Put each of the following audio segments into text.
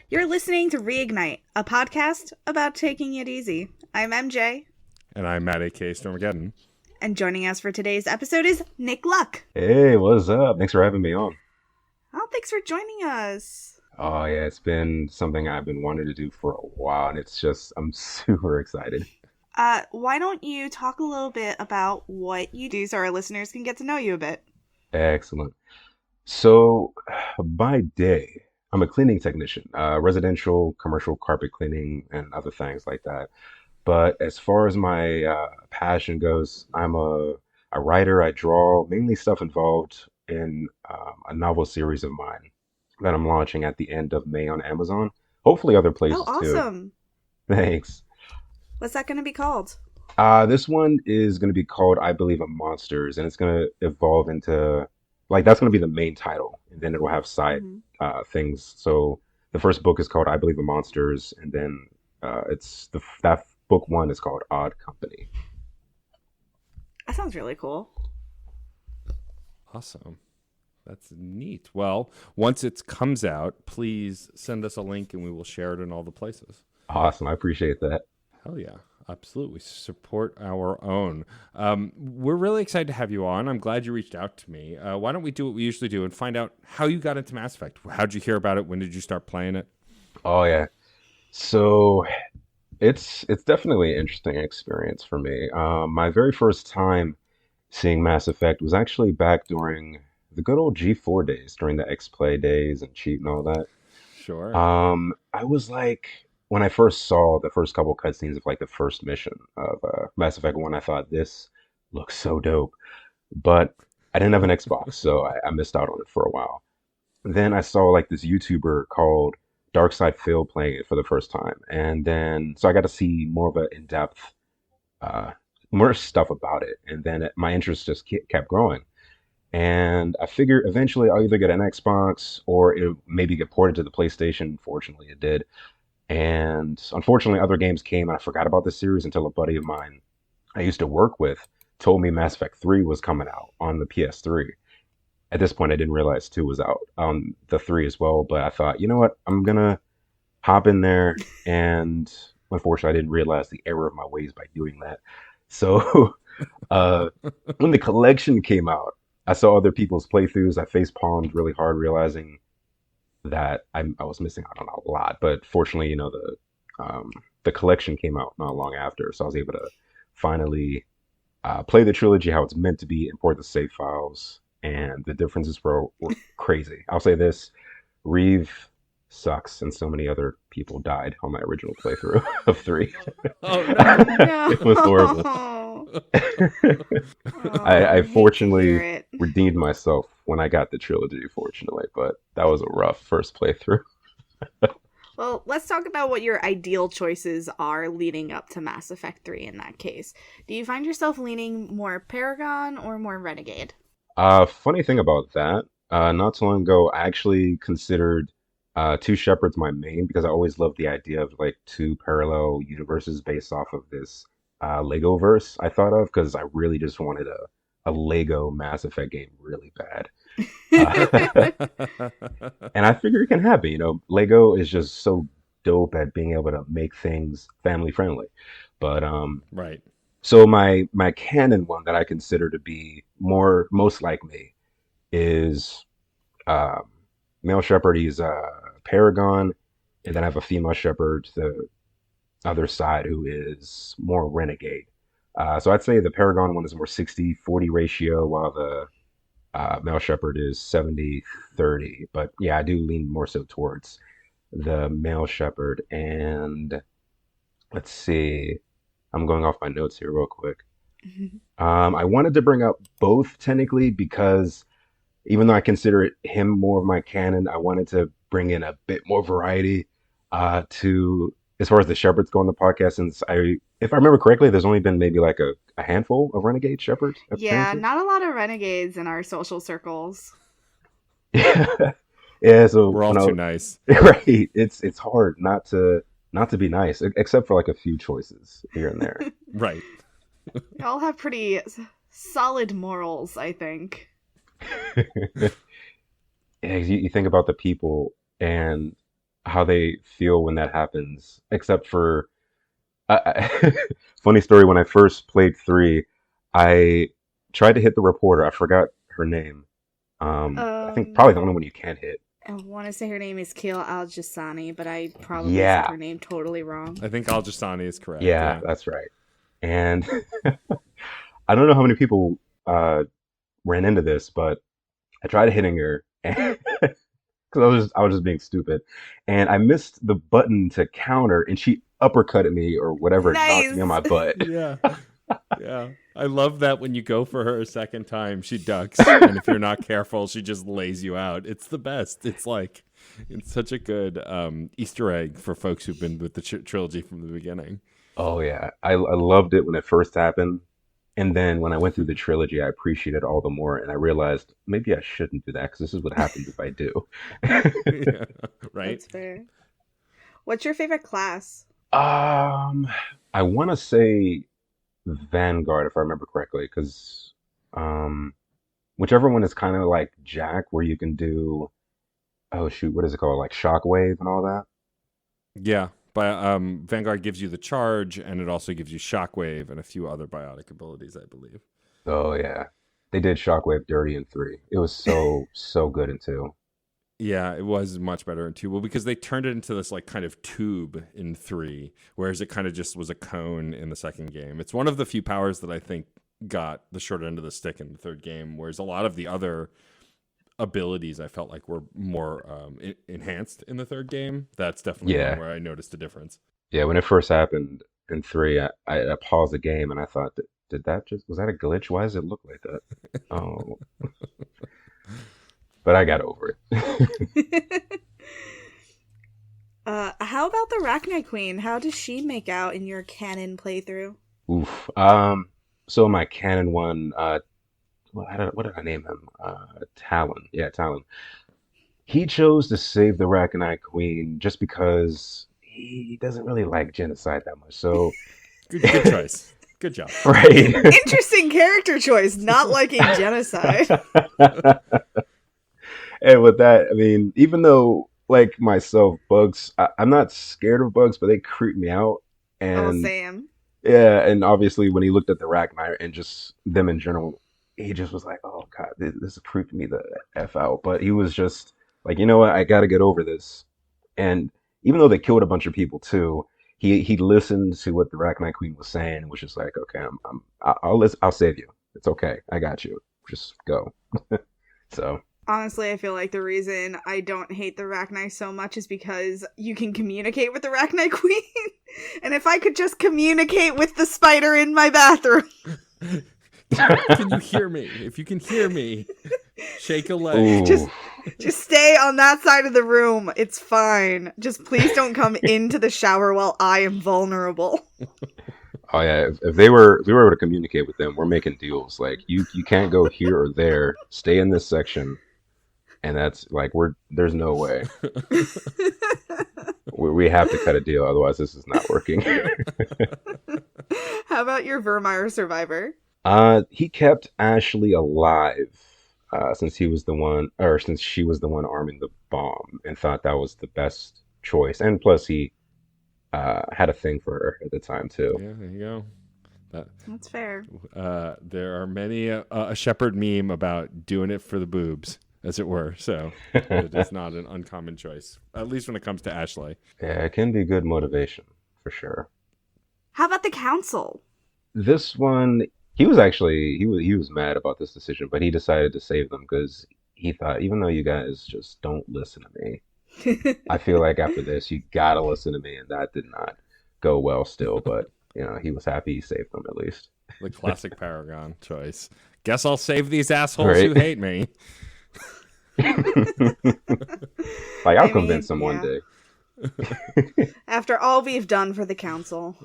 You're listening to Reignite, a podcast about taking it easy. I'm MJ. And I'm Matt, a.k.a. Stormageddon. And joining us for today's episode is Nick Luck. Hey, what's up? Thanks for having me on. Oh, thanks for joining us. Oh, yeah, it's been something I've been wanting to do for a while, and I'm super excited. Why don't you talk a little bit about what you do so our listeners can get to know you a bit? Excellent. So, by day, I'm a cleaning technician, residential, commercial carpet cleaning, and other things like that. But as far as my passion goes, I'm a writer. I draw mainly stuff involved in a novel series of mine that I'm launching at the end of May on Amazon. Hopefully, other Oh, places too. awesome. Thanks. What's that going to be called? This one is going to be called I Believe in Monsters, and it's going to evolve into that's going to be the main title, and then it will have side things. So the first book is called I Believe in Monsters, and then that book one is called Odd Company. That sounds really cool. Awesome. That's neat. Well, once it comes out, please send us a link and we will share it in all the places. Awesome. I appreciate that. Hell yeah. Absolutely. Support our own. We're really excited to have you on. I'm glad you reached out to me. Why don't we do what we usually do and find out how you got into Mass Effect? How'd you hear about it? When did you start playing it? Oh, yeah. So it's definitely an interesting experience for me. My very first time seeing Mass Effect was actually back during the good old G4 days, during the X-Play days and cheat and all that. Sure. I was like, when I first saw the first couple cutscenes of the first mission of Mass Effect 1, I thought this looks so dope. But I didn't have an Xbox, so I missed out on it for a while. Then I saw this YouTuber called Darkside Phil playing it for the first time. And then, so I got to see more of an in-depth, more stuff about it. And then my interest just kept growing. And I figured eventually I'll either get an Xbox or it maybe get ported to the PlayStation. Fortunately, it did. And unfortunately, other games came and I forgot about this series until a buddy of mine I used to work with told me Mass Effect 3 was coming out on the PS3. At this point, I didn't realize 2 was out on the 3 as well, but I thought, you know what, I'm going to hop in there. And unfortunately, I didn't realize the error of my ways by doing that. So when the collection came out, I saw other people's playthroughs. I face palmed really hard, realizing that I was missing out on a lot. But fortunately, the collection came out not long after, so I was able to finally play the trilogy how it's meant to be, import the save files, and the differences were crazy. I'll say this: Reeve sucks, and so many other people died on my original playthrough of 3. Oh no! It was horrible. I fortunately to redeemed myself when I got the trilogy, fortunately, but that was a rough first playthrough. Well, let's talk about what your ideal choices are leading up to Mass Effect 3 in that case. Do you find yourself leaning more Paragon or more Renegade? Funny thing about that, not so long ago, I actually considered Two Shepherds my main because I always loved the idea of two parallel universes based off of this Lego verse I thought of because I really just wanted a Lego Mass Effect game really bad. And I figure it can happen. Lego is just so dope at being able to make things family friendly. But right. So my canon one that I consider to be most like me is male shepherd. He's Paragon, and then I have a female shepherd, the other side, who is more renegade. So I'd say the Paragon one is more 60-40 ratio, while the male shepherd is 70-30. But yeah, I do lean more so towards the male shepherd. And let's see, I'm going off my notes here real quick. I wanted to bring up both technically because even though I consider him more of my canon, I wanted to bring in a bit more variety to as far as the shepherds go on the podcast. Since if I remember correctly, there's only been maybe a handful of renegade shepherds. Yeah, not a lot of renegades in our social circles. Yeah, so we're all too nice, right? It's hard not to be nice, except for a few choices here and there. Right. We all have pretty solid morals, I think. Yeah, you think about the people, and how they feel when that happens. Except for funny story, when I first played three, I tried to hit the reporter. I forgot her name. I think probably the Um, only one you can't hit. I want to say her name is Kale Al Jasani, but I probably said Yeah, her name totally wrong. I think Al Justani is correct. yeah, Yeah. that's right. And I don't know how many people ran into this, but I tried hitting her because I was just being stupid, and I missed the button to counter, and she uppercutted me or whatever, knocked me on Nice. my butt. Yeah. Yeah. I love that when you go for her a second time, she ducks. And if you're not careful, she just lays you out. It's the best. It's such a good Easter egg for folks who've been with the trilogy from the beginning. Oh yeah, I loved it when it first happened, and then when I went through the trilogy, I appreciated it all the more, and I realized maybe I shouldn't do that because this is what happens if I do. Yeah. Right? That's fair. What's your favorite class? Um, I want to say Vanguard if I remember correctly, because um, whichever one is kind of like Jack, where you can do oh shoot, what is it called, like Shockwave and all that. Yeah. But Vanguard gives you the charge, and it also gives you shockwave and a few other biotic abilities, I believe. Oh yeah, they did Shockwave dirty in three. It was so good in two. Yeah, it was much better in two. Well, because they turned it into this like kind of tube in three, whereas it kind of just was a cone in the second game. It's one of the few powers that I think got the short end of the stick in the third game, whereas a lot of the other abilities I felt like were more enhanced in the third game. That's definitely one Yeah, where I noticed a difference. yeah. When it first happened in three, I paused the game and I thought, did that just was that a glitch? Why does it look like that? Oh, but I got over it. How about the Arachnite Queen? How does she make out in your canon playthrough? Oof. So my canon one, what did I name him? Talon. Yeah, Talon. He chose to save the Arachnite Queen just because he doesn't really like genocide that much. So, Good choice. Good job. right. Interesting character choice, not liking genocide. And with that, I mean, even though like myself, bugs, I'm not scared of bugs, but they creep me out. Oh, And Sam. yeah, and obviously when he looked at the Arachnite and just them in general, he just was like, "Oh God, this is creeping me the f out." But he was just like, you know what, I got to get over this. And even though they killed a bunch of people too, he listened to what the Arachnite Queen was saying and was just like, "Okay, I'll listen, I'll save you. It's okay, I got you. Just go." So Honestly, I feel like the reason I don't hate the Arachnite so much is because you can communicate with the Arachnite Queen. And if I could just communicate with the spider in my bathroom. Can you hear me? If you can hear me, shake a leg. ooh, Just stay on that side of the room. It's fine. Just please don't come into the shower while I am vulnerable. oh yeah, if we were able to communicate with them, we're making deals. Like you can't go here or there. Stay in this section. And that's like there's no way we have to cut a deal, otherwise this is not working. How about your Vermeer survivor? He kept Ashley alive since he was the one, or since she was the one arming the bomb, and thought that was the best choice. And plus, he had a thing for her at the time too. Yeah, there you go. That, That's fair. there are many a shepherd meme about doing it for the boobs, as it were. So it is not an uncommon choice, at least when it comes to Ashley. Yeah, it can be good motivation for sure. How about the council? This one, he was mad about this decision, but he decided to save them because he thought, even though you guys just don't listen to me, I feel like after this you gotta listen to me, and that did not go well still. But he was happy he saved them at least. The classic Paragon choice. Guess I'll save these assholes Right? who hate me. Like I'll I mean, convince them one yeah. day. After all we've done for the council.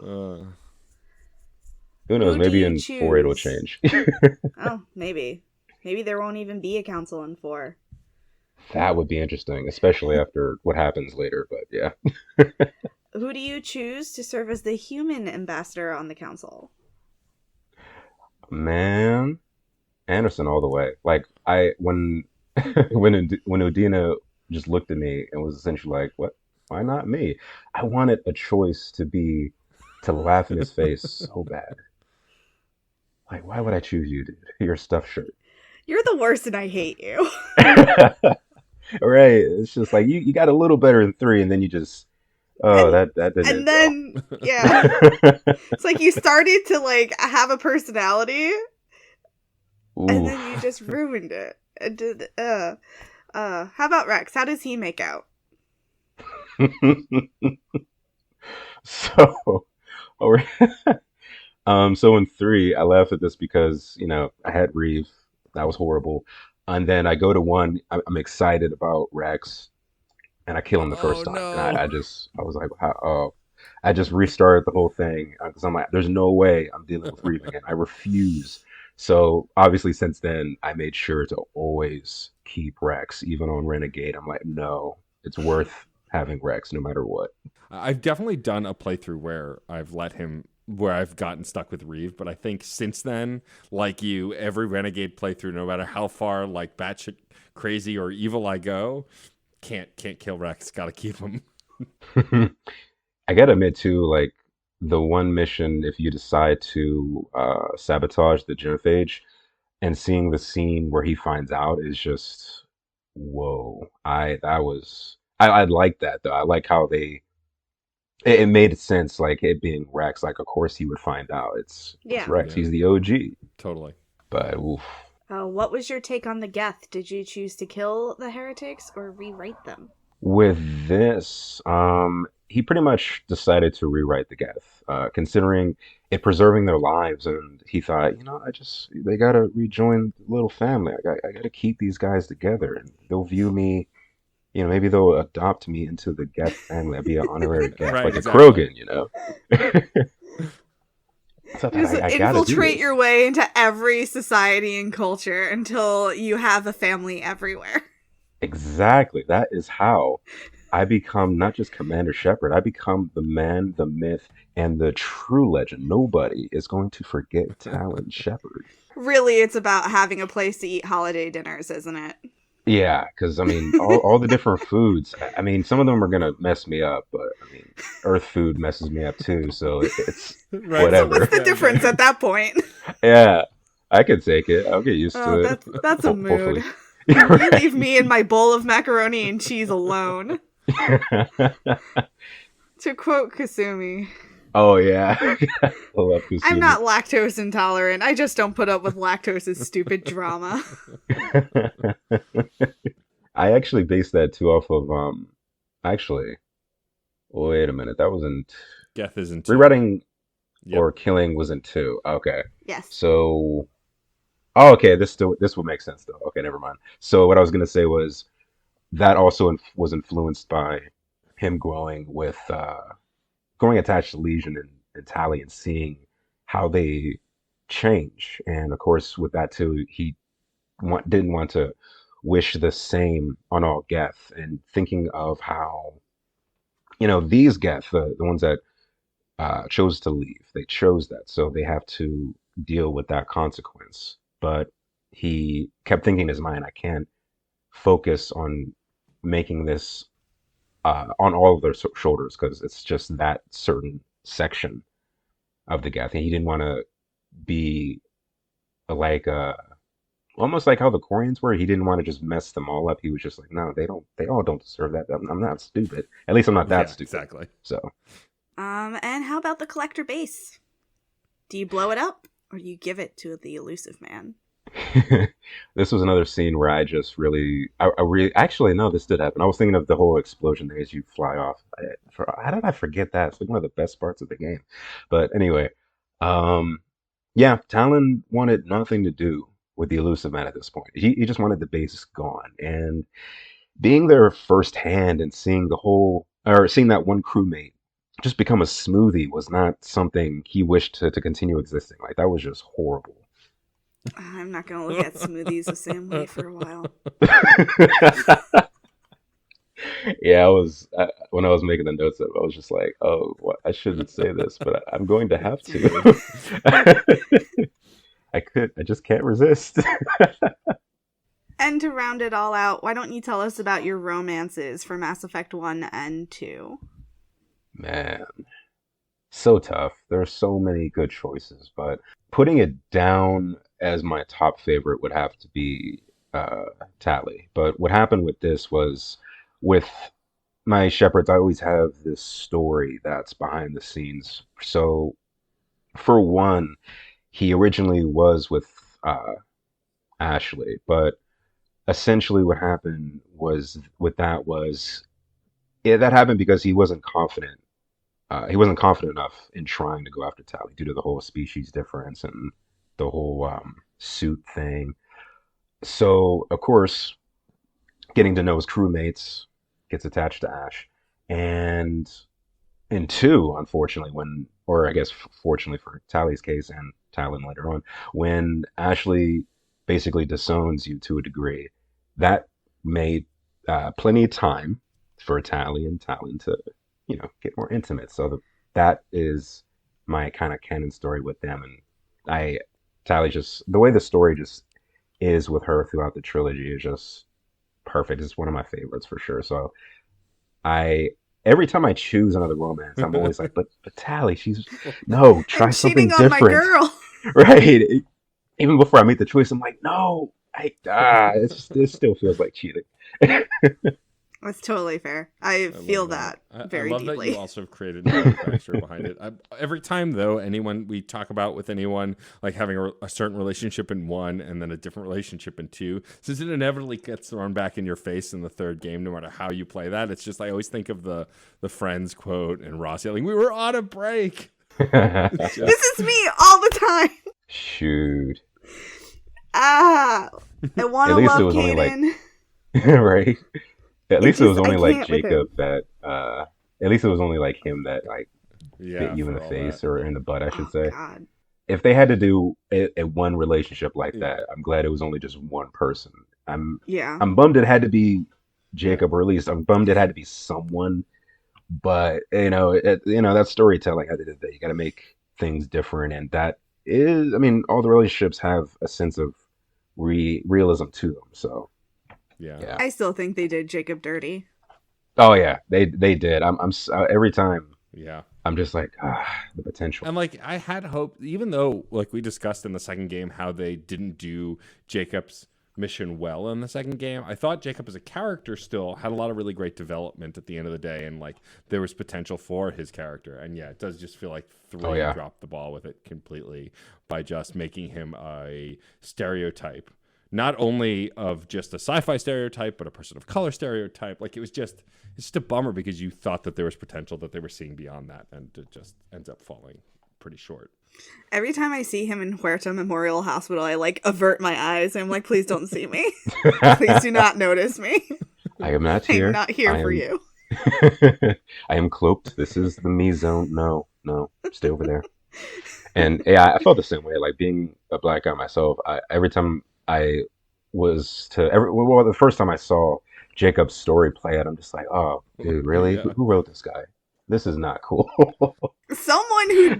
Who knows? Who do Maybe you in four it'll choose? change. Oh, maybe. Maybe there won't even be a council in 4. That would be interesting, especially after what happens later. But yeah, Who do you choose to serve as the human ambassador on the council? man, Anderson all the way. Like when when Udina just looked at me and was essentially like, "What? Why not me? I wanted a choice to laugh in his face so bad. Like, why would I choose you, dude? You're a stuffed shirt. You're the worst and I hate you. Right. It's just like you got a little better than three, and then you just And that didn't and end well. then yeah. It's like you started to like have a personality and then you Oof. just ruined it. It did how about Rex? How does he make out? So, or- so in three, I laugh at this because I had Reeve, that was horrible, and then I go to one, I'm excited about Rex, and I kill him the Oh first time, and no. I was like, oh, I just restarted the whole thing because I'm like, there's no way I'm dealing with Reeve again. I refuse. So obviously, since then, I made sure to always keep Rex, even on Renegade. I'm like, no, it's worth having Rex no matter what. I've definitely done a playthrough where I've gotten stuck with Reeve, but I think since then, like you, every Renegade playthrough, no matter how far like batshit crazy or evil I go, can't kill Rex. Got to keep him. I gotta admit too, like the one mission, if you decide to sabotage the genophage, and seeing the scene where he finds out is just whoa. I like that though. I like how it made sense, like it being Rex. Like of course he would find out. It's Yeah. Rex. Yeah, He's the OG. totally. But oof. What was your take on the Geth? Did you choose to kill the heretics or rewrite them? With this, he pretty much decided to rewrite the Geth, considering it preserving their lives, and he thought, they gotta rejoin the little family. I gotta keep these guys together, and they'll view me, maybe they'll adopt me into the Geth family. I'd be an honorary Geth, Right, like a exactly. Krogan. So I thought Just I gotta do infiltrate this. your way into every society and culture until you have a family everywhere. Exactly. That is how I become not just Commander Shepard, I become the man, the myth, and the true legend. Nobody is going to forget Talon Shepard. Really, it's about having a place to eat holiday dinners, isn't it? Yeah, because I mean, all the different foods. I mean, some of them are gonna mess me up, but I mean, Earth food messes me up too. So it's Right. So what's whatever. the Yeah, difference exactly. at that point? Yeah, I can take it. I'll get used Oh, to it. that's a mood. Hopefully. You leave Right. me and my bowl of macaroni and cheese alone. To quote Kasumi, Oh yeah, I love I'm Kusumi. not lactose intolerant. I just don't put up with lactose's stupid drama. I actually based that too off of actually wait a minute, that wasn't Geth is in two. rewriting Yep. or killing was in two. Okay. Yes. So oh okay, this will make sense though. Okay, never mind. So what I was gonna say was that also was influenced by him growing attached to Legion and Tally and seeing how they change. And of course with that too, he didn't want to wish the same on all Geth and thinking of how these Geth, the ones that chose to leave, they chose that, so they have to deal with that consequence. But he kept thinking in his mind, I can't focus on making this on all of their shoulders because it's just that certain section of the Geth, and he didn't want to be like almost like how the Koreans were. He didn't want to just mess them all up. He was just like, no, they all don't deserve that. I'm not stupid. At least I'm not that Yeah, stupid. exactly. So And how about the collector base? Do you blow it up or do you give it to the elusive man? this was another scene where I just really, I really, actually, no, this did happen. I was thinking of the whole explosion thing as you fly off. How did I forget that? It's like one of the best parts of the game. But anyway, um, yeah, Talon wanted nothing to do with the elusive man at this point. He just wanted the base gone. And being there firsthand and seeing seeing that one crewmate just become a smoothie was not something he wished to continue existing. Like that was just horrible. I'm not gonna look at smoothies the same way for a while. Yeah, when I was making the notes up, I was just like, "Oh, what? I shouldn't say this, but I'm going to have Too late. to." I just can't resist. And to round it all out, why don't you tell us about your romances for Mass Effect 1 and 2? Man, so tough. There are so many good choices, but putting it down as my top favorite would have to be Tally. But what happened with this was with my Shepherds, I always have this story that's behind the scenes. So, for one, he originally was with uh, Ashley, but essentially what happened was with that was that happened because he wasn't confident. He wasn't confident enough in trying to go after Tally due to the whole species difference and the whole suit thing. So, of course, getting to know his crewmates gets attached to Ash. And in two, unfortunately, or I guess fortunately for Tally's case and Talon later on, when Ashley basically disowns you to a degree, that made plenty of time for Tally and Talon to, get more intimate. So that is my kind of canon story with them. And Tally just, the way the story just is with her throughout the trilogy is just perfect. It's one of my favorites for sure. So I every time I choose another romance, I'm always like, but Tally, no, try I'm something cheating on my different. girl. Right. Even before I make the choice, I'm like, no, it still feels like cheating. That's totally fair. I feel that very I love deeply. that you also have created a backstory behind it. Every time, though, anyone we talk about with anyone, like having a certain relationship in one and then a different relationship in two, since it inevitably gets thrown back in your face in the third game, no matter how you play that, it's just, I always think of the Friends quote and Ross yelling, "We were on a break." This is me all the time. Shoot. I want to love Kaden. Right. At least it was only like can't with Jacob that at least it was only like him that like bit you in the for all face that. or in the butt, I should say. God. If they had to do a one relationship like that, I'm glad it was only just one person. I'm bummed it had to be Jacob, or at least I'm bummed it had to be someone. But that's storytelling. At the end of the day, you got to make things different, and that is, I mean, all the relationships have a sense of realism to them. So yeah, I still think they did Jacob dirty. Oh yeah, they did. I'm every time. Yeah. I'm just like, the potential. And like I had hope, even though like we discussed in the second game how they didn't do Jacob's mission well in the second game, I thought Jacob as a character still had a lot of really great development at the end of the day, and like there was potential for his character. And yeah, it does just feel like 3 dropped the ball with it completely by just making him a stereotype. Not only of just a sci-fi stereotype, but a person of color stereotype. Like it's just a bummer because you thought that there was potential that they were seeing beyond that, and it just ends up falling pretty short. Every time I see him in Huerta Memorial Hospital, I like avert my eyes. I'm like, please don't see me. Please do not notice me. I am not here. I'm not here for you. I am cloaked. This is the me zone. No, stay over there. And yeah, I felt the same way. Like being a black guy myself, every time the first time I saw Jacob's story play out, I'm just like, oh, dude, really? Yeah. Who wrote this guy? This is not cool. Someone who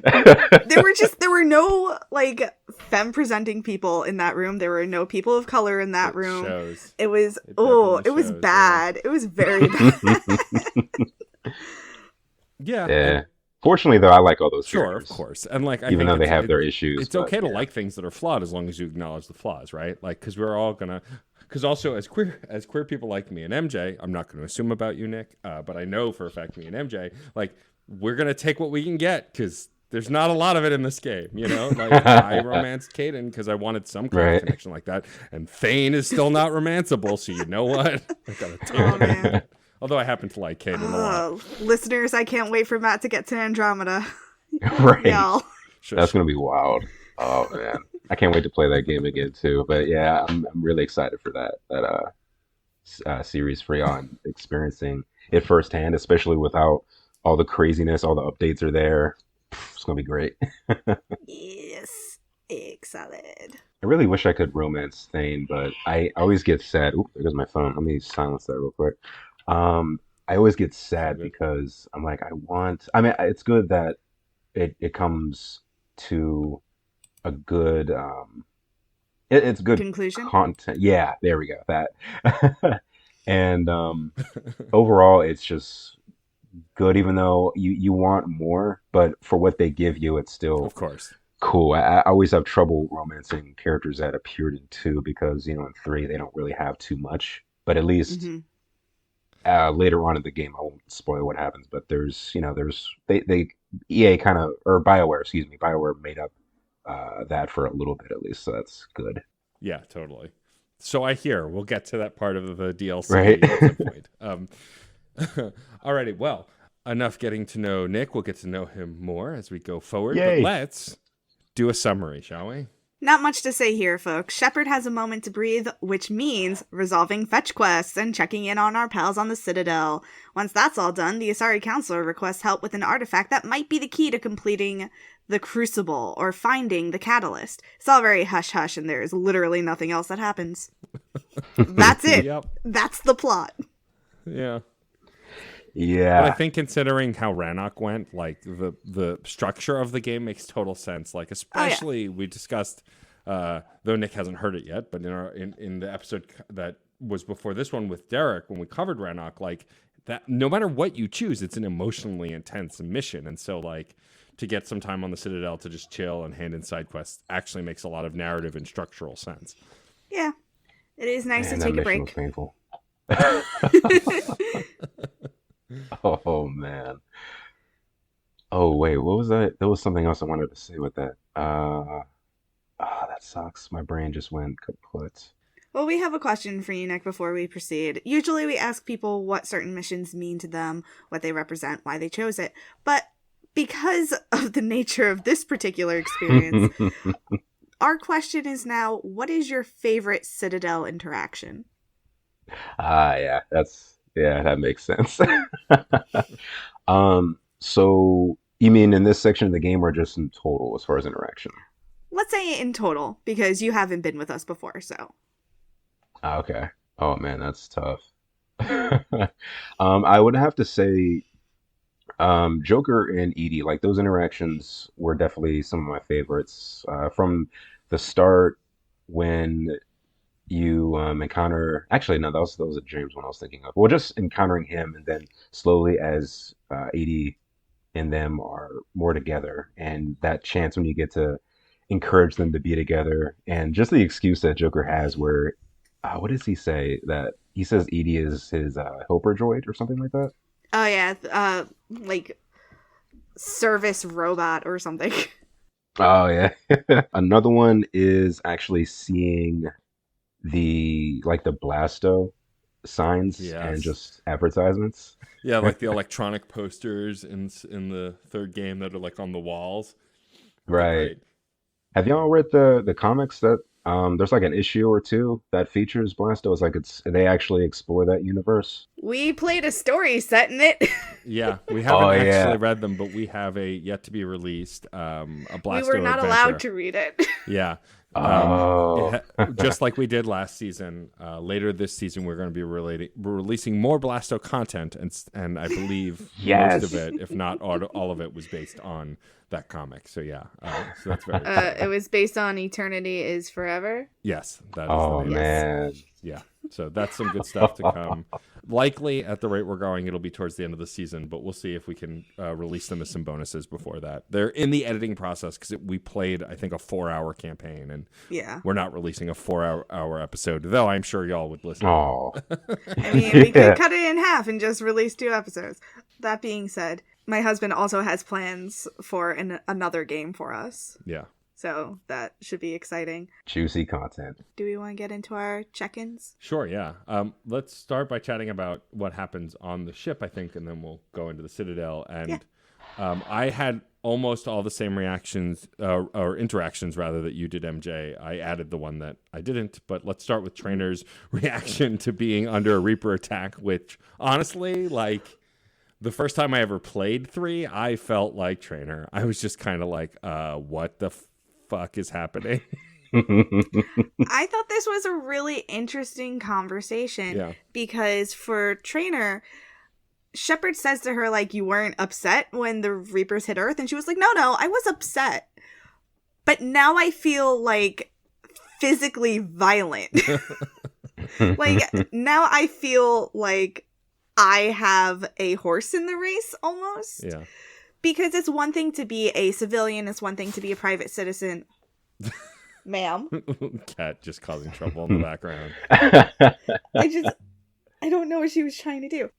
there were no like femme presenting people in that room. There were no people of color in that room. Shows. It was it was bad. Yeah. It was very bad. Yeah. Fortunately, though, I like all those characters. Sure, of course. And like, even though they have their issues, it's okay to like things that are flawed as long as you acknowledge the flaws, right? Like, because we're all gonna. Because also, as queer people like me and MJ, I'm not going to assume about you, Nick, but I know for a fact me and MJ, like, we're going to take what we can get because there's not a lot of it in this game, you know? Like, I romanced Kaden because I wanted some kind of connection like that, and Thane is still not romanceable, so you know what? I got to take man. Although I happen to like Kaden a lot. Listeners, I can't wait for Matt to get to Andromeda. Right. Y'all. That's going to be wild. Oh, man. I can't wait to play that game again too. But yeah, I'm really excited for that series for y'all and experiencing it firsthand, especially without all the craziness, all the updates are there. It's gonna be great. Yes, excited. I really wish I could romance Thane, but I always get sad. Oop, there goes my phone. Let me silence that real quick. I always get sad because I'm like, I mean, it's good that it comes to a good it's good conclusion. content. Yeah, there we go. That. And overall, it's just good, even though you want more, but for what they give you, it's still Of course. cool. I always have trouble romancing characters that appeared in two because, in three, they don't really have too much. But at least Hmm. later on in the game, I won't spoil what happens, but there's they EA kind of, or BioWare, excuse me, BioWare made up that for a little bit at least, so that's good, Yeah, totally. So I hear we'll get to that part of the right? DLC at some point. Alrighty, well, enough getting to know Nick. We'll get to know him more as we go forward. But Yay! let's do a summary, shall we? Not much to say here, folks. Shepard has a moment to breathe, which means resolving fetch quests and checking in on our pals on the Citadel. Once that's all done, the Asari Counselor requests help with an artifact that might be the key to completing the Crucible or finding the Catalyst. It's all very hush-hush, and there's literally nothing else that happens. That's it. Yep. That's the plot. Yeah. But I Yeah. think considering how Rannoch went, like the structure of the game makes total sense. Like especially we discussed, though Nick hasn't heard it yet, but in the episode that was before this one with Derek, when we covered Rannoch, like that, no matter what you choose, it's an emotionally intense mission, and so like to get some time on the Citadel to just chill and hand in side quests actually makes a lot of narrative and structural sense. Yeah. It is nice Man, to that take a mission was break. painful. Oh man. Oh wait, what was that? There was something else I wanted to say with that. That sucks. My brain just went kaput. Well, we have a question for you, Nick, before we proceed. Usually we ask people what certain missions mean to them, what they represent, why they chose it. But because of the nature of this particular experience, our question is now, what is your favorite Citadel interaction? Yeah, that makes sense. So you mean in this section of the game or just in total as far as interaction? Let's say in total, because you haven't been with us before, so. Okay. Oh man, that's tough. I would have to say Joker and Edie, like those interactions were definitely some of my favorites. From the start when you encounter, actually no, that was a James one I was thinking of. Well, just encountering him and then slowly as Edie and them are more together, and that chance when you get to encourage them to be together, and just the excuse that Joker has where what does he say, that he says Edie is his helper droid or something like that. Oh, yeah, like service robot or something. Oh yeah. Another one is actually seeing the Blasto signs and Yes. just advertisements. Yeah, like the electronic posters in the third game that are like on the walls. They're Right. great. Have y'all read the comics that there's like an issue or two that features Blasto? It's like they actually explore that universe. We played a story set in it. Yeah, we Oh haven't actually yeah. read them, but we have a yet to be released a We were Blasto not adventure. allowed to read it. Yeah. Oh. Just like we did last season, later this season we're going to be releasing more Blasto content, and I believe most of Yes. it, if not all of it, was based on that comic. So yeah, so that's very It was based on Eternity is Forever. yes, that is the Oh name. Yes. man. Yeah, so that's some good stuff to come. Likely, at the rate we're going, it'll be towards the end of the season, but we'll see if we can release them as some bonuses before that. They're in the editing process because we played, I think, a 4-hour campaign, and Yeah. we're not releasing a 4-hour episode, though I'm sure y'all would listen. Oh. I mean, we Yeah. could cut it in half and just release 2 episodes. That being said, my husband also has plans for another game for us. Yeah. So that should be exciting. Juicy content. Do we want to get into our check-ins? Sure, yeah. Let's start by chatting about what happens on the ship, I think, and then we'll go into the Citadel. And I had almost all the same reactions, or interactions, rather, that you did, MJ. I added the one that I didn't, but let's start with Trainer's reaction to being under a Reaper attack, which, honestly, like, the first time I ever played 3, I felt like Trainer. I was just kind of like, what the fuck is happening? I thought this was a really interesting conversation Yeah. because for Trainer, Shepard says to her, like, you weren't upset when the Reapers hit Earth, and she was like, no, I was upset. But now I feel like physically violent. Like, now I feel like I have a horse in the race almost. Yeah. Because it's one thing to be a civilian, it's one thing to be a private citizen. Ma'am. Cat just causing trouble in the background. I don't know what she was trying to do.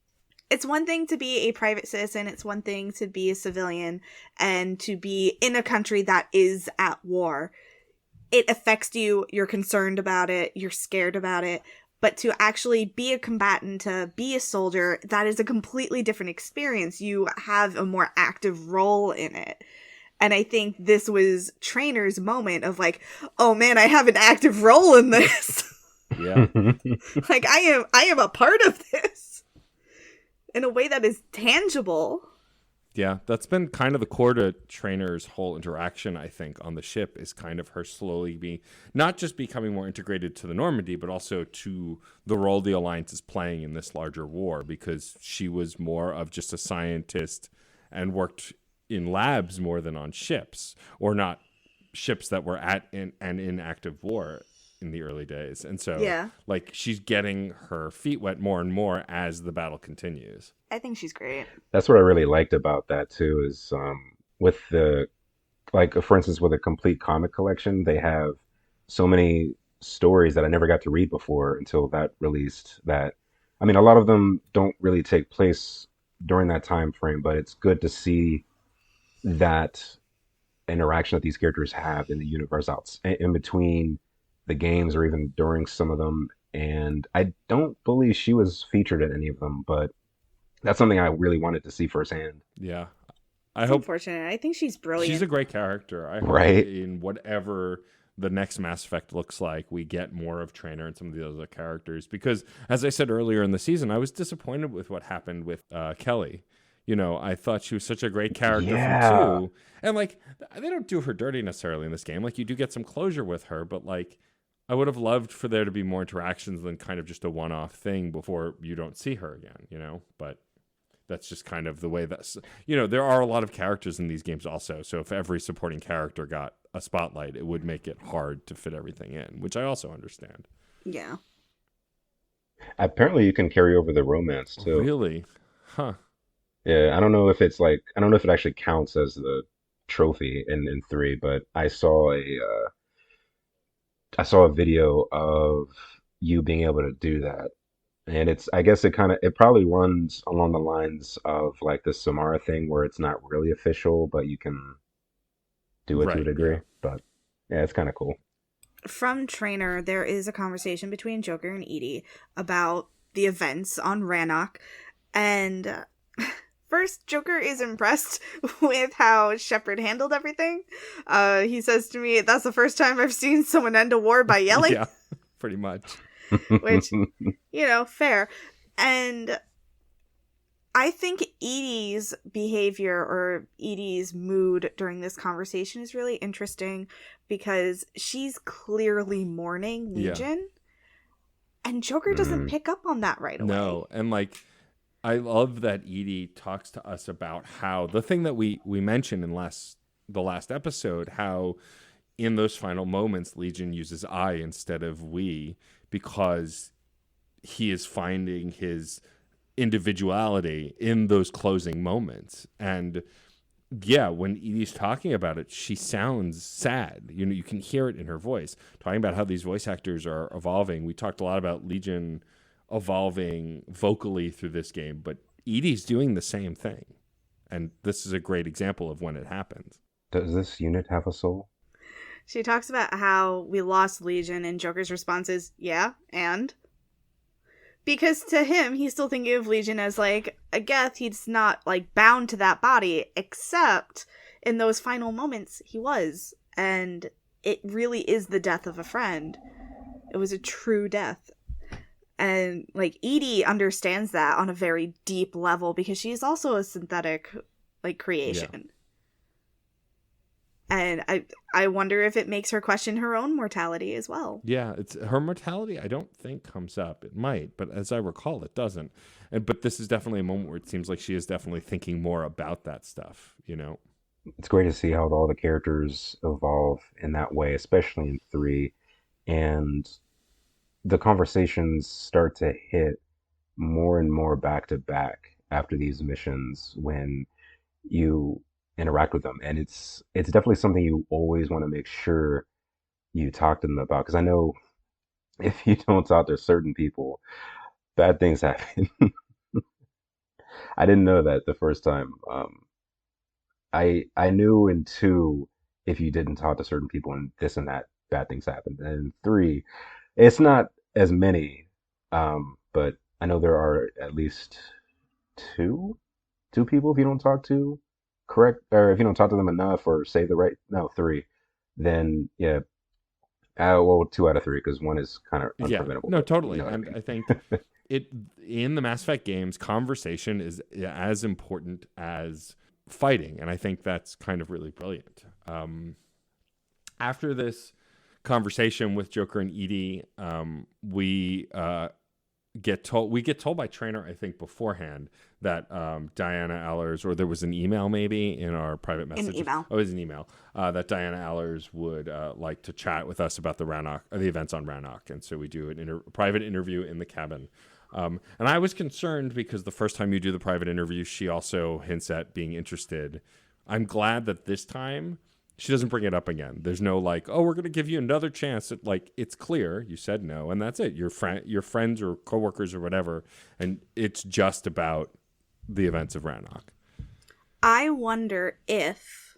It's one thing to be a private citizen, it's one thing to be a civilian, and to be in a country that is at war. It affects you, you're concerned about it, you're scared about it, but to actually be a combatant, to be a soldier, that is a completely different experience. You have a more active role in it. And I think this was Trainer's moment of like, oh man, I have an active role in this. Yeah. Like, I am a part of this in a way that is tangible. Yeah, that's been kind of the core to Trainer's whole interaction, I think, on the ship, is kind of her slowly not just becoming more integrated to the Normandy, but also to the role the Alliance is playing in this larger war, because she was more of just a scientist and worked in labs more than on ships, or not ships that were in active war in the early days. And so like, she's getting her feet wet more and more as the battle continues. I think she's great. That's what I really liked about that too, is with the, like, for instance, with a complete comic collection, they have so many stories that I never got to read before until that released. That, I mean, a lot of them don't really take place during that time frame, but it's good to see that interaction that these characters have in the universe out in between the games, or even during some of them. And I don't believe she was featured in any of them, but that's something I really wanted to see firsthand. Yeah. It's unfortunate. I think she's brilliant. She's a great character. I hope Right? in whatever the next Mass Effect looks like, we get more of Trainer and some of the other characters. Because, as I said earlier in the season, I was disappointed with what happened with Kelly. You know, I thought she was such a great character from 2. And, like, they don't do her dirty necessarily in this game. Like, you do get some closure with her, but, like, I would have loved for there to be more interactions than kind of just a one-off thing before you don't see her again, you know? But that's just kind of the way that's, you know, there are a lot of characters in these games also. So if every supporting character got a spotlight, it would make it hard to fit everything in, which I also understand. Yeah. Apparently you can carry over the romance too. Really? Huh. Yeah, I don't know if it's like, I don't know if it actually counts as the trophy in 3, but I saw a video of you being able to do that. And it's, I guess it probably runs along the lines of like the Samara thing, where it's not really official, but you can do it to a degree. Yeah. But yeah, it's kind of cool. From Trainer, there is a conversation between Joker and Edie about the events on Rannoch. And first, Joker is impressed with how Shepard handled everything. He says to me, "That's the first time I've seen someone end a war by yelling." Yeah, pretty much. Which, you know, fair. And I think Edie's behavior, or Edie's mood during this conversation, is really interesting, because she's clearly mourning Legion. And Joker doesn't pick up on that right away. No, and like, I love that Edie talks to us about how the thing that we mentioned in the last episode, how in those final moments Legion uses I instead of we, because he is finding his individuality in those closing moments. And yeah, when Edie's talking about it, she sounds sad. You know, you can hear it in her voice, talking about how these voice actors are evolving. We talked a lot about Legion evolving vocally through this game, but Edie's doing the same thing. And this is a great example of when it happens. Does this unit have a soul? She talks about how we lost Legion, and Joker's response is, yeah, and? Because to him, he's still thinking of Legion as, like, a Geth. He's not, like, bound to that body, except in those final moments, he was. And it really is the death of a friend. It was a true death. And, like, Edie understands that on a very deep level, because she's also a synthetic, like, creation. Yeah. And I wonder if it makes her question her own mortality as well. Yeah, it's her mortality, I don't think comes up. It might, but as I recall, it doesn't. But this is definitely a moment where it seems like she is definitely thinking more about that stuff, you know? It's great to see how all the characters evolve in that way, especially in 3. and the conversations start to hit more and more back to back after these missions when you interact with them, and it's definitely something you always want to make sure you talk to them about, because I know if you don't talk to certain people, bad things happen. I didn't know that the first time. I knew in two, if you didn't talk to certain people and this and that, bad things happen. And three, it's not as many, but I know there are at least two two people if you don't talk to correct, or if you don't talk to them enough or say the right, no, three, then yeah, well, two out of three, because one is kind of Yeah, unpreventable, no, but you totally. know what I And mean. I think it in the Mass Effect games, conversation is as important as fighting, and I think that's kind of really brilliant. After this conversation with Joker and Edie, we get told by Trainer, I think beforehand, that Diana Allers, or there was an email maybe in our private In messages. email. Oh, it was an email that Diana Allers would like to chat with us about the events on Rannoch, and so we do a private interview in the cabin. And I was concerned because the first time you do the private interview, she also hints at being interested. I'm glad that this time she doesn't bring it up again. There's no like, oh, we're going to give you another chance. It's clear you said no, and that's it. Your friends or coworkers or whatever, and it's just about the events of Rannoch. I wonder if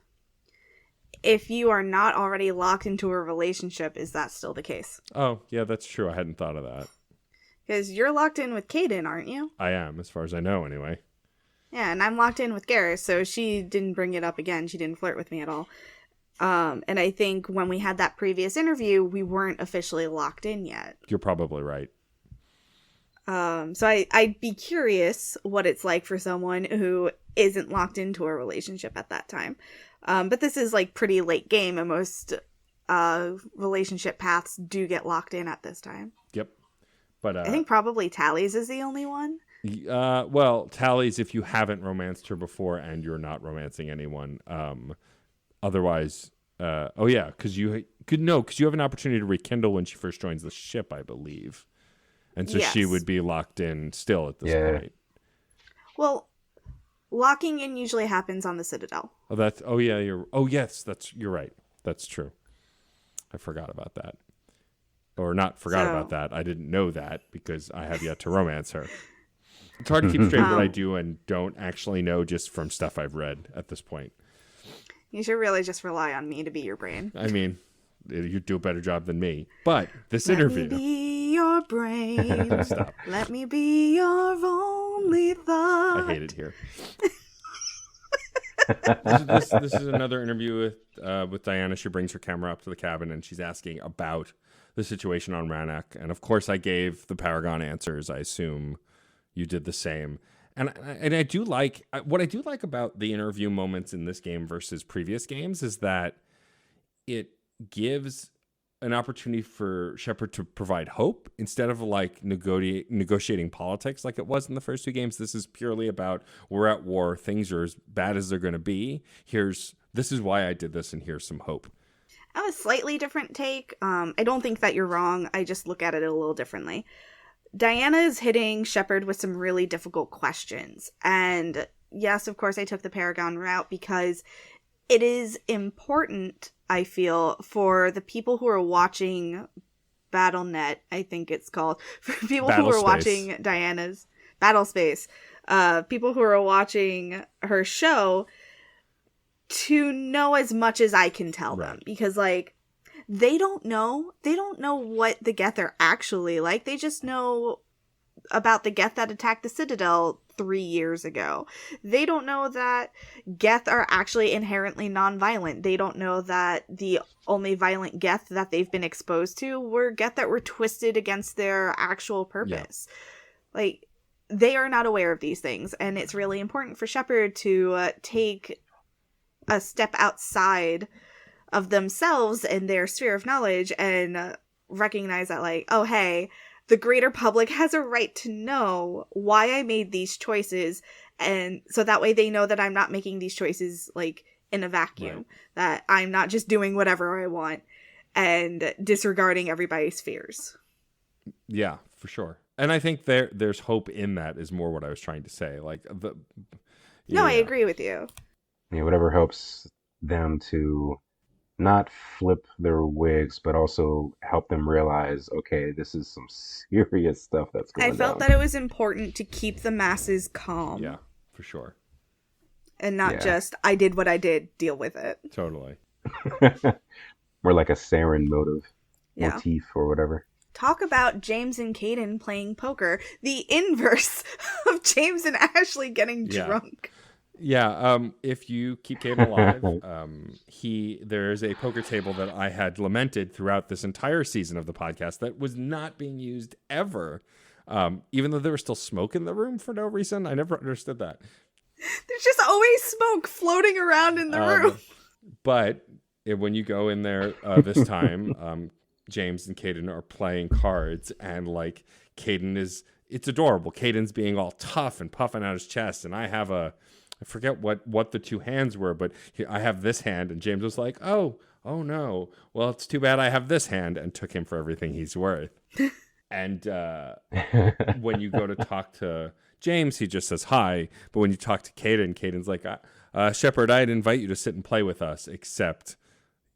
you are not already locked into a relationship, is that still the case? Oh, yeah, that's true. I hadn't thought of that. Because you're locked in with Kaden, aren't you? I am, as far as I know, anyway. Yeah, and I'm locked in with Garrus, so she didn't bring it up again. She didn't flirt with me at all. And I think when we had that previous interview, we weren't officially locked in yet. You're probably right. So I'd be curious what it's like for someone who isn't locked into a relationship at that time. But this is like pretty late game, and most relationship paths do get locked in at this time. Yep. But I think probably Tally's is the only one. well, Tally's if you haven't romanced her before and you're not romancing anyone. Otherwise, oh yeah, because you have an opportunity to rekindle when she first joins the ship, I believe, and so she Yes. would be locked in still at this Yeah. point. Well, locking in usually happens on the Citadel. You're right. That's true. I forgot about that, or not forgot about that. I didn't know that because I have yet to romance her. It's hard to keep straight what I do and don't actually know just from stuff I've read at this point. You should really just rely on me to be your brain. I mean, you do a better job than me. But this Let interview. me be your brain. Stop. Let me be your only thought. I hate it here. This is another interview with Diana. She brings her camera up to the cabin and she's asking about the situation on Rannoch. And of course, I gave the Paragon answers. I assume you did the same. And I do like what I do like about the interview moments in this game versus previous games is that it gives an opportunity for Shepard to provide hope instead of like negotiating politics like it was in the first two games. This is purely about we're at war, things are as bad as they're going to be. This is why I did this, and here's some hope. I have a slightly different take. I don't think that you're wrong. I just look at it a little differently. Diana is hitting Shepard with some really difficult questions. And yes, of course, I took the Paragon route because it is important, I feel, for the people who are watching BattleNet, I think it's called, for people who are watching Diana's Battlespace, people who are watching her show to know as much as I can tell them. Because, like, they don't know what the Geth are actually like. They just know about the Geth that attacked the Citadel 3 years ago. They don't know that Geth are actually inherently non-violent. They don't know that the only violent Geth that they've been exposed to were Geth that were twisted against their actual purpose. Yeah. Like, they are not aware of these things, and it's really important for Shepard to take a step outside of themselves and their sphere of knowledge and recognize that, like, oh, hey, the greater public has a right to know why I made these choices, and so that way they know that I'm not making these choices, like, in a vacuum, that I'm not just doing whatever I want. and disregarding everybody's fears. Yeah, for sure. And I think there's hope in that is more what I was trying to say. Like I agree with you. Yeah, whatever helps them to not flip their wigs, but also help them realize, okay, this is some serious stuff that's going I felt down. that it was important to keep the masses calm. Yeah, for sure. And not just, I did what I did, deal with it. Totally. More like a sarin motif or whatever. Talk about James and Caden playing poker. The inverse of James and Ashley getting drunk. Yeah, if you keep Caden alive, there's a poker table that I had lamented throughout this entire season of the podcast that was not being used ever, even though there was still smoke in the room for no reason. I never understood that. There's just always smoke floating around in the room. But when you go in there this time, James and Caden are playing cards, and like it's adorable. Caden's being all tough and puffing out his chest, and I forget what the two hands were, but I have this hand, and James was like, oh no, well, it's too bad I have this hand, and took him for everything he's worth. And when you go to talk to James, he just says hi, but when you talk to Caden's like, Shepard, I'd invite you to sit and play with us, except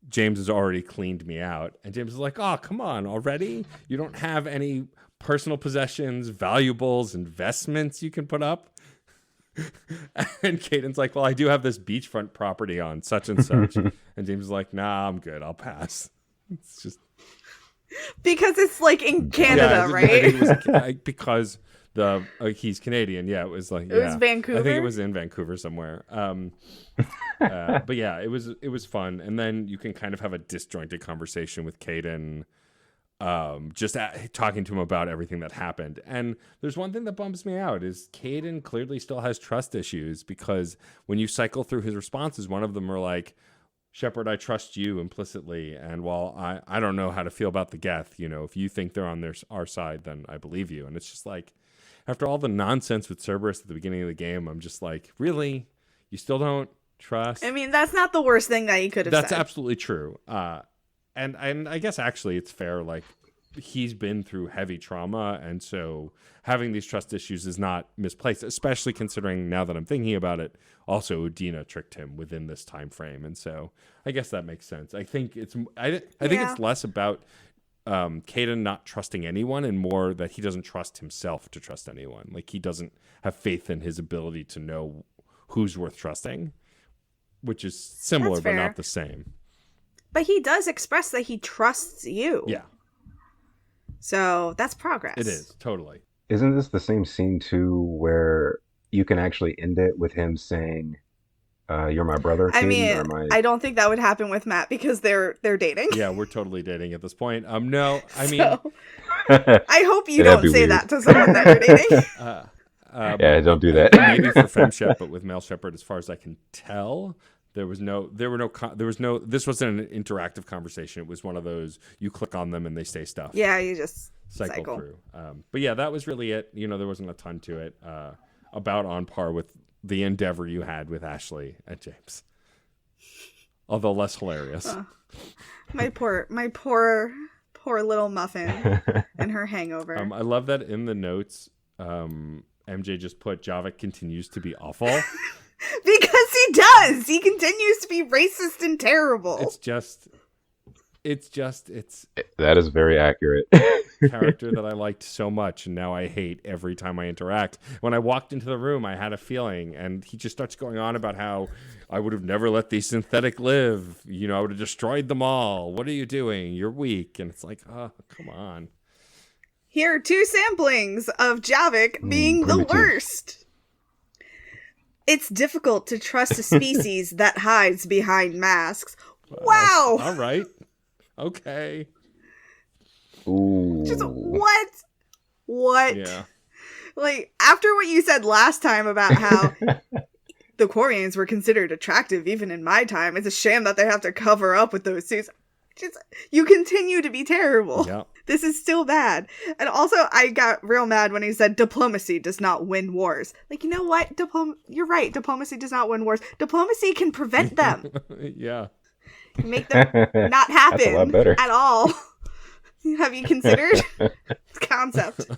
James has already cleaned me out. And James is like, oh, come on, already? You don't have any personal possessions, valuables, investments you can put up? And Caden's like, well, I do have this beachfront property on such and such. And James is like, nah, I'm good. I'll pass. It's just because it's like in Canada, right? I think it was, because he's Canadian. Yeah, it was like it was Vancouver. I think it was in Vancouver somewhere. But yeah, it was fun. And then you can kind of have a disjointed conversation with Caden. Just talking to him about everything that happened. And there's one thing that bums me out is Caden clearly still has trust issues, because when you cycle through his responses, one of them are like, Shepard, I trust you implicitly, and while I don't know how to feel about the Geth, if you think they're on our side, then I believe you. And it's just like, after all the nonsense with Cerberus at the beginning of the game, I'm just like, really? You still don't trust? I mean, that's not the worst thing that he could have said. That's absolutely true. And I guess actually it's fair, like, he's been through heavy trauma, and so having these trust issues is not misplaced, especially considering, now that I'm thinking about it, also Udina tricked him within this time frame, and so I guess that makes sense. I think it's think it's less about Caden not trusting anyone and more that he doesn't trust himself to trust anyone. Like, he doesn't have faith in his ability to know who's worth trusting, which is similar but not the same. But he does express that he trusts you. Yeah. So that's progress. It is, totally. Isn't this the same scene too, where you can actually end it with him saying, "You're my brother"? I mean, I don't think that would happen with Matt because they're dating. Yeah, we're totally dating at this point. No, I mean, I hope you don't say that to someone that you're dating. Yeah, don't do that. Maybe for Femshep, but with Male Shepherd, as far as I can tell, this wasn't an interactive conversation. It was one of those, you click on them and they say stuff. Yeah, you just cycle through. But yeah, that was really it. There wasn't a ton to it. About on par with the endeavor you had with Ashley and James, although less hilarious. My poor little muffin and her hangover. I love that in the notes, MJ just put Javik continues to be awful. Because he does. He continues to be racist and terrible. It's that is very accurate. Character that I liked so much, and now I hate every time I interact. When I walked into the room, I had a feeling, and he just starts going on about how I would have never let these synthetic live. I would have destroyed them all. What are you doing? You're weak. And it's like, oh, come on. Here are 2 samplings of Javik being the worst. It's difficult to trust a species that hides behind masks. Wow! All right. Okay. Ooh. Just what? Yeah. Like, after what you said last time about how the Quarians were considered attractive even in my time, it's a shame that they have to cover up with those suits. You continue to be terrible. Yep. This is still bad. And also, I got real mad when he said diplomacy does not win wars. Like, you know what? You're right. Diplomacy does not win wars. Diplomacy can prevent them. Yeah. Make them not That's a lot happen better. at all. Have you considered concept?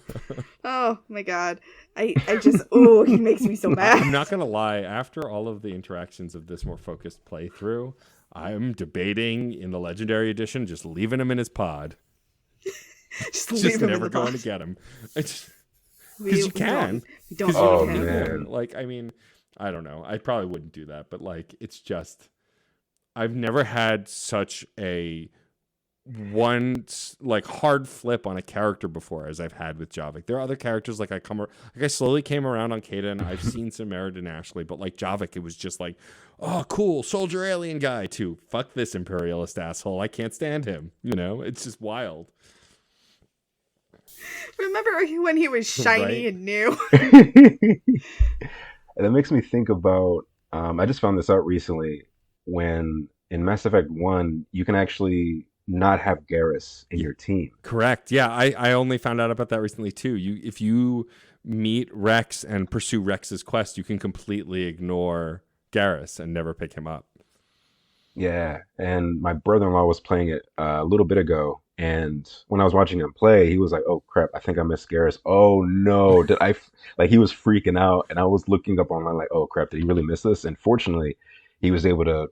Oh my god. I just, oh, he makes me so mad. I'm not gonna lie. After all of the interactions of this more focused playthrough, I'm debating in the Legendary Edition just leaving him in his pod. Just leave him never in the going pod. to get him. Because you can. We don't Oh, need him. man. Like, I mean, I don't know. I probably wouldn't do that, but like, it's just, I've never had such a like hard flip on a character before as I've had with Javik. There are other characters like I slowly came around on Kaden. I've seen some merit in Ashley, but like Javik, it was just like, oh, cool, soldier alien guy too. Fuck this imperialist asshole. I can't stand him. You know, it's just wild. Remember when he was shiny Right? and new? That makes me think about. I just found this out recently. When in Mass Effect 1, you can actually not have Garrus in your team. Correct. Yeah, I only found out about that recently too. If you meet Rex and pursue Rex's quest, you can completely ignore Garrus and never pick him up. Yeah, and my brother-in-law was playing it a little bit ago, and when I was watching him play, he was like, "Oh crap, I think I missed Garrus. Oh no, did like he was freaking out, and I was looking up online like, "Oh crap, did he really miss this?" And fortunately, he was able to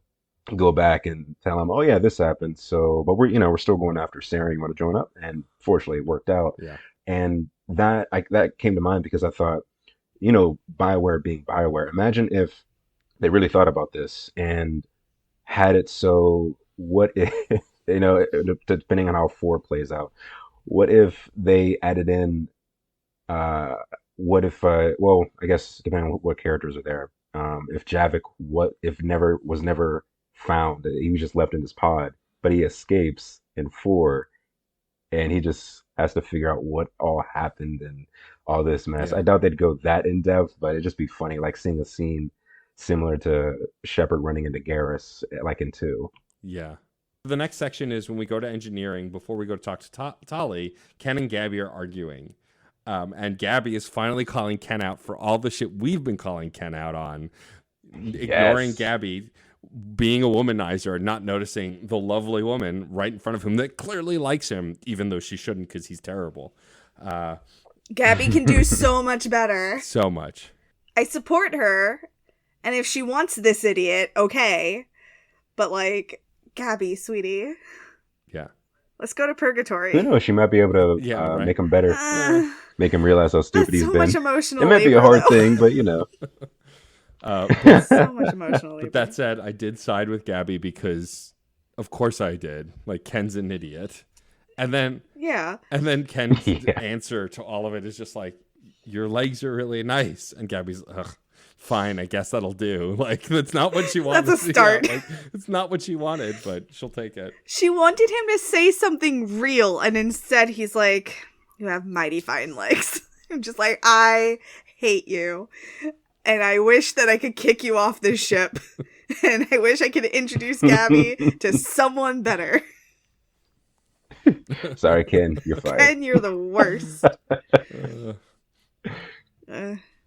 go back and tell him, "Oh yeah, this happened." So, but we're still going after Sarah. You want to join up? And fortunately, it worked out. Yeah. And that came to mind because I thought, BioWare being BioWare. Imagine if they really thought about this and had it so. What if depending on how 4 plays out, what if they added in? What if? Well, I guess depending on what characters are there. If Javik, what if never found, that he was just left in this pod, but he escapes in 4, and he just has to figure out what all happened and all this mess. Yeah. I doubt they'd go that in depth, but it'd just be funny, like seeing a scene similar to Shepard running into Garrus, like in 2. Yeah. The next section is when we go to engineering. Before we go to talk to Tali, Ken and Gabby are arguing. And Gabby is finally calling Ken out for all the shit we've been calling Ken out on. Ignoring Yes. Gabby being a womanizer and not noticing the lovely woman right in front of him that clearly likes him, even though she shouldn't because he's terrible. Gabby can do so much better. So much. I support her, and if she wants this idiot, okay. But like, Gabby, sweetie, Yeah. let's go to purgatory. Who knows? She might be able to Yeah, right. make him better, make him realize how stupid That's he's so been. much emotional It might be labor, a hard though. thing, but So much emotional labor. But that said, I did side with Gabby because, of course, I did. Like, Ken's an idiot, and then Ken's Yeah. answer to all of it is just like, "Your legs are really nice," and Gabby's, "Ugh, fine, I guess that'll do." Like, that's not what she wanted. That's a start. Yeah, like, it's not what she wanted, but she'll take it. She wanted him to say something real, and instead he's like, "You have mighty fine legs." I'm just like, I hate you. And I wish that I could kick you off this ship. And I wish I could introduce Gabby to someone better. Sorry, Ken, you're fired. And you're the worst.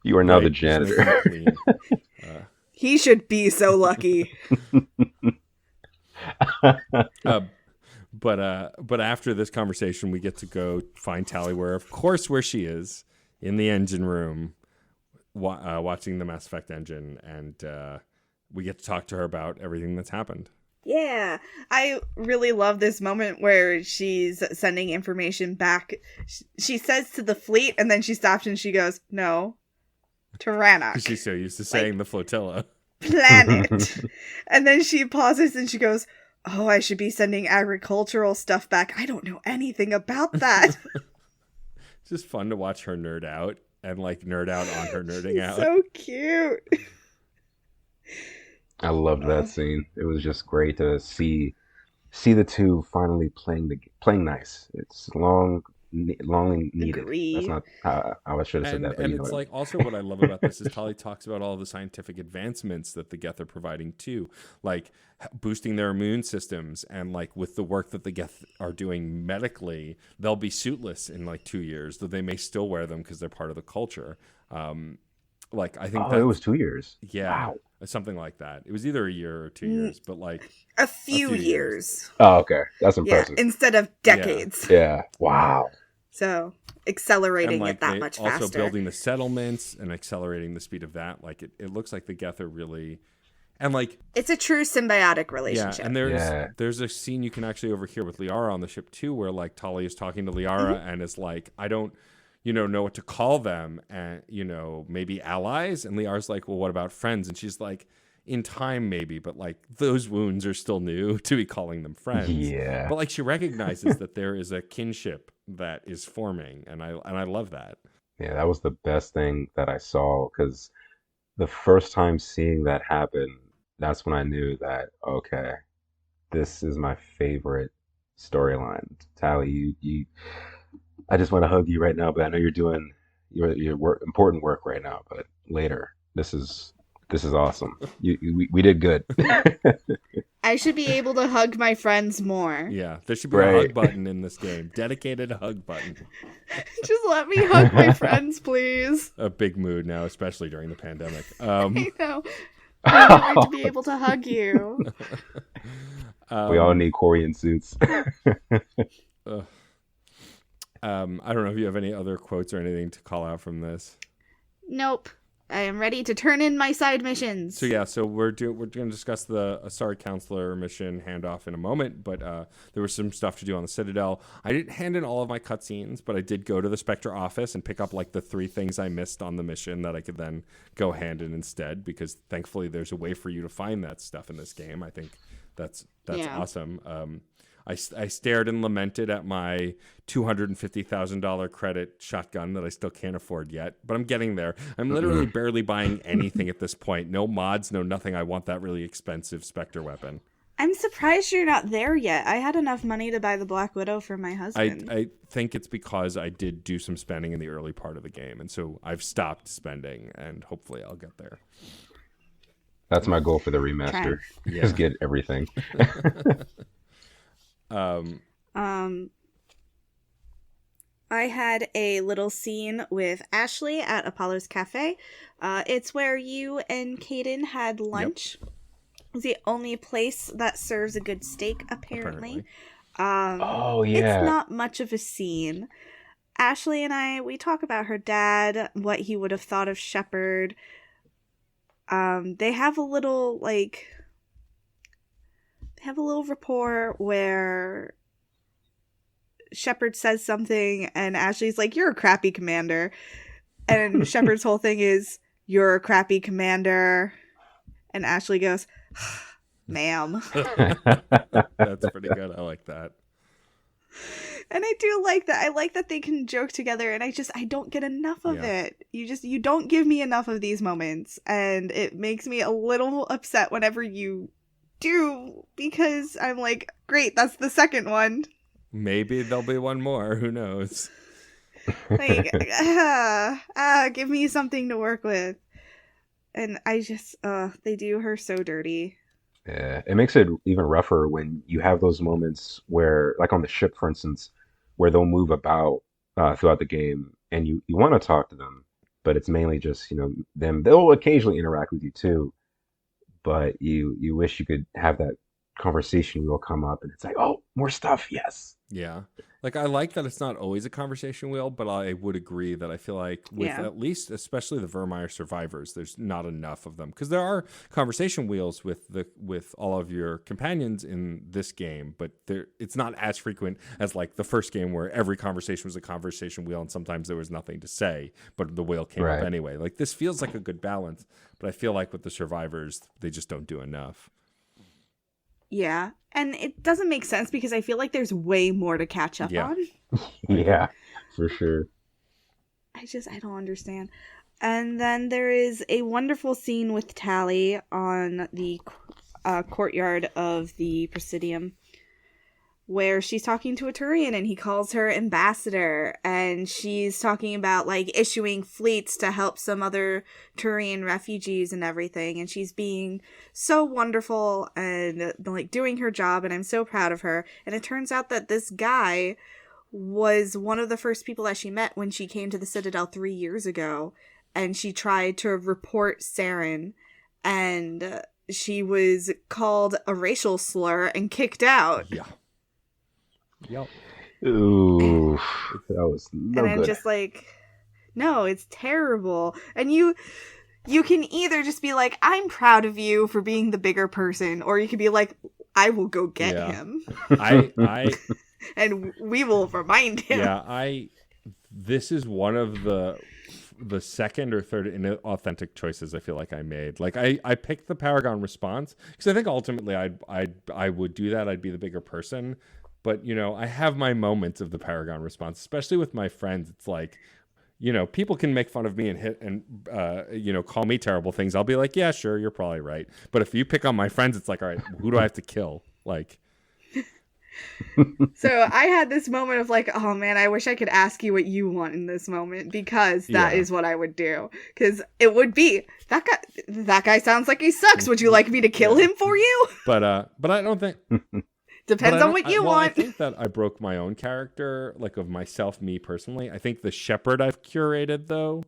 You are now the Right, janitor. clean. He should be so lucky. But after this conversation, we get to go find Tali, where she is in the engine room, watching the Mass Effect engine, and we get to talk to her about everything that's happened. Yeah, I really love this moment where she's sending information back. She says to the fleet, and then she stops and she goes, "No, Tyrannoc. She's so used to saying the flotilla. Planet." And then she pauses and she goes, "Oh, I should be sending agricultural stuff back. I don't know anything about that." It's just fun to watch her nerd out and like nerd out on her nerding out. So cute. I loved that scene. It was just great to see the two finally playing nice. It's long needed. Agreed. That's not how I should have said that. But And you know it's what? like also what I love about this is Tali talks about all the scientific advancements that the Geth are providing too, like boosting their immune systems, and like with the work that the Geth are doing medically, they'll be suitless in like 2 years, though they may still wear them because they're part of the culture. Like, I think Oh, it that's, was 2 years. yeah, Wow. something like that. It was either a year or 2 years, but like A a few few years. years. Oh, okay. That's Yeah, impressive. instead of Yeah. decades. Yeah. Wow. So And accelerating it like that they much also faster. building the settlements and accelerating the speed of that. Like it looks like the Geth are really, and like, It's a true symbiotic yeah, relationship. and Yeah. there's a scene you can actually overhear with Liara on the ship too, where like Tali is talking to Liara and is like, I don't, know what to call them, and maybe allies, and Liara's like, well, what about friends? And she's like, in time maybe, but like those wounds are still new to be calling them friends. Yeah. But like she recognizes that there is a kinship that is forming, and I love that. Yeah, that was the best thing that I saw because the first time seeing that happen, that's when I knew that, okay, this is my favorite storyline. Tally, I just want to hug you right now, but I know you're doing your work, important work right now, but later. This is awesome. We did good. I should be able to hug my friends more. Yeah, there should be a Right. hug button in this game. Dedicated hug button. Just let me hug my friends, please. A big mood now, especially during the pandemic. I know. I can't wait to be able to hug you. We all need Korean suits. I don't know if you have any other quotes or anything to call out from this. Nope. I am ready to turn in my side missions. So yeah, so we're going to discuss the Asari Counselor mission handoff in a moment, but there was some stuff to do on the Citadel. I didn't hand in all of my cutscenes, but I did go to the Spectre office and pick up like the 3 things I missed on the mission that I could then go hand in instead, because thankfully there's a way for you to find that stuff in this game. I think that's Yeah. awesome. I stared and lamented at my $250,000 credit shotgun that I still can't afford yet, but I'm getting there. I'm literally barely buying anything at this point. No mods, no nothing. I want that really expensive Spectre weapon. I'm surprised you're not there yet. I had enough money to buy the Black Widow for my husband. I think it's because I did do some spending in the early part of the game, and so I've stopped spending, and hopefully I'll get there. That's my goal for the remaster. Yeah. Just get everything. I had a little scene with Ashley at Apollo's Cafe. It's where you and Caden had lunch. It's the only place that serves a good steak, apparently. Oh, yeah. It's not much of a scene. Ashley and we talk about her dad, what he would have thought of Shepard. They have a little, rapport where Shepard says something and Ashley's like, you're a crappy commander. And Shepard's whole thing is, you're a crappy commander. And Ashley goes, ma'am. That's pretty good. I like that. And I do like that. I like that they can joke together, and I don't get enough of it. You don't give me enough of these moments, and it makes me a little upset whenever you do, because I'm like, great, that's the second one. Maybe there'll be one more. Who knows? Like, give me something to work with. And I just, they do her so dirty. Yeah, it makes it even rougher when you have those moments where, like on the ship, for instance, where they'll move about throughout the game, and you want to talk to them, but it's mainly just them. They'll occasionally interact with you too, but you wish you could have that conversation wheel come up, and it's like, oh, more stuff, yes. Yeah. Like, I like that it's not always a conversation wheel, but I would agree that I feel like with at least, especially the Vermeer survivors, there's not enough of them. Because there are conversation wheels with all of your companions in this game, but it's not as frequent as like the first game where every conversation was a conversation wheel and sometimes there was nothing to say, but the wheel came up anyway. Like, this feels like a good balance, but I feel like with the survivors, they just don't do enough. Yeah, and it doesn't make sense because I feel like there's way more to catch up on. Yeah, for sure. I don't understand. And then there is a wonderful scene with Tally on the courtyard of the Presidium, where she's talking to a Turian and he calls her ambassador, and she's talking about like issuing fleets to help some other Turian refugees and everything, and she's being so wonderful and like doing her job, and I'm so proud of her. And it turns out that this guy was one of the first people that she met when she came to the Citadel 3 years ago, and she tried to report Saren, and she was called a racial slur and kicked out. Yeah. Yep. Ooh, that was And no I'm good. just like, no, it's terrible. And you can either just be like, I'm proud of you for being the bigger person, or you can be like, I will go get him. I And we will remind him. Yeah, this is one of the second or third inauthentic choices I feel like I made. Like I picked the Paragon response because I think ultimately I would do that. I'd be the bigger person. But, you know, I have my moments of the Paragon response, especially with my friends. It's like, you know, people can make fun of me and you know, call me terrible things. I'll be like, yeah, sure, you're probably right. But if you pick on my friends, it's like, all right, who do I have to kill? Like. So I had this moment of like, oh man, I wish I could ask you what you want in this moment, because that is what I would do. Because it would be, that guy sounds like he sucks. Would you like me to kill him for you? But I don't think. Depends on what you want. I think that I broke my own character, like of myself, me personally. I think the shepherd I've curated, though,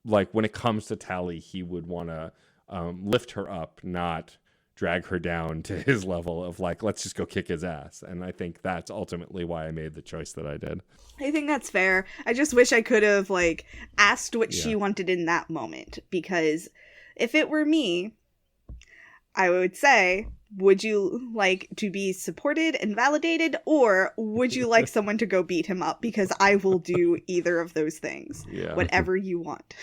like when it comes to Tally, he would want to lift her up, not drag her down to his level of like, let's just go kick his ass. And I think that's ultimately why I made the choice that I did. I think that's fair. I just wish I could have like asked what she wanted in that moment, because if it were me, I would say, would you like to be supported and validated, or would you like someone to go beat him up? Because I will do either of those things. Yeah. Whatever you want.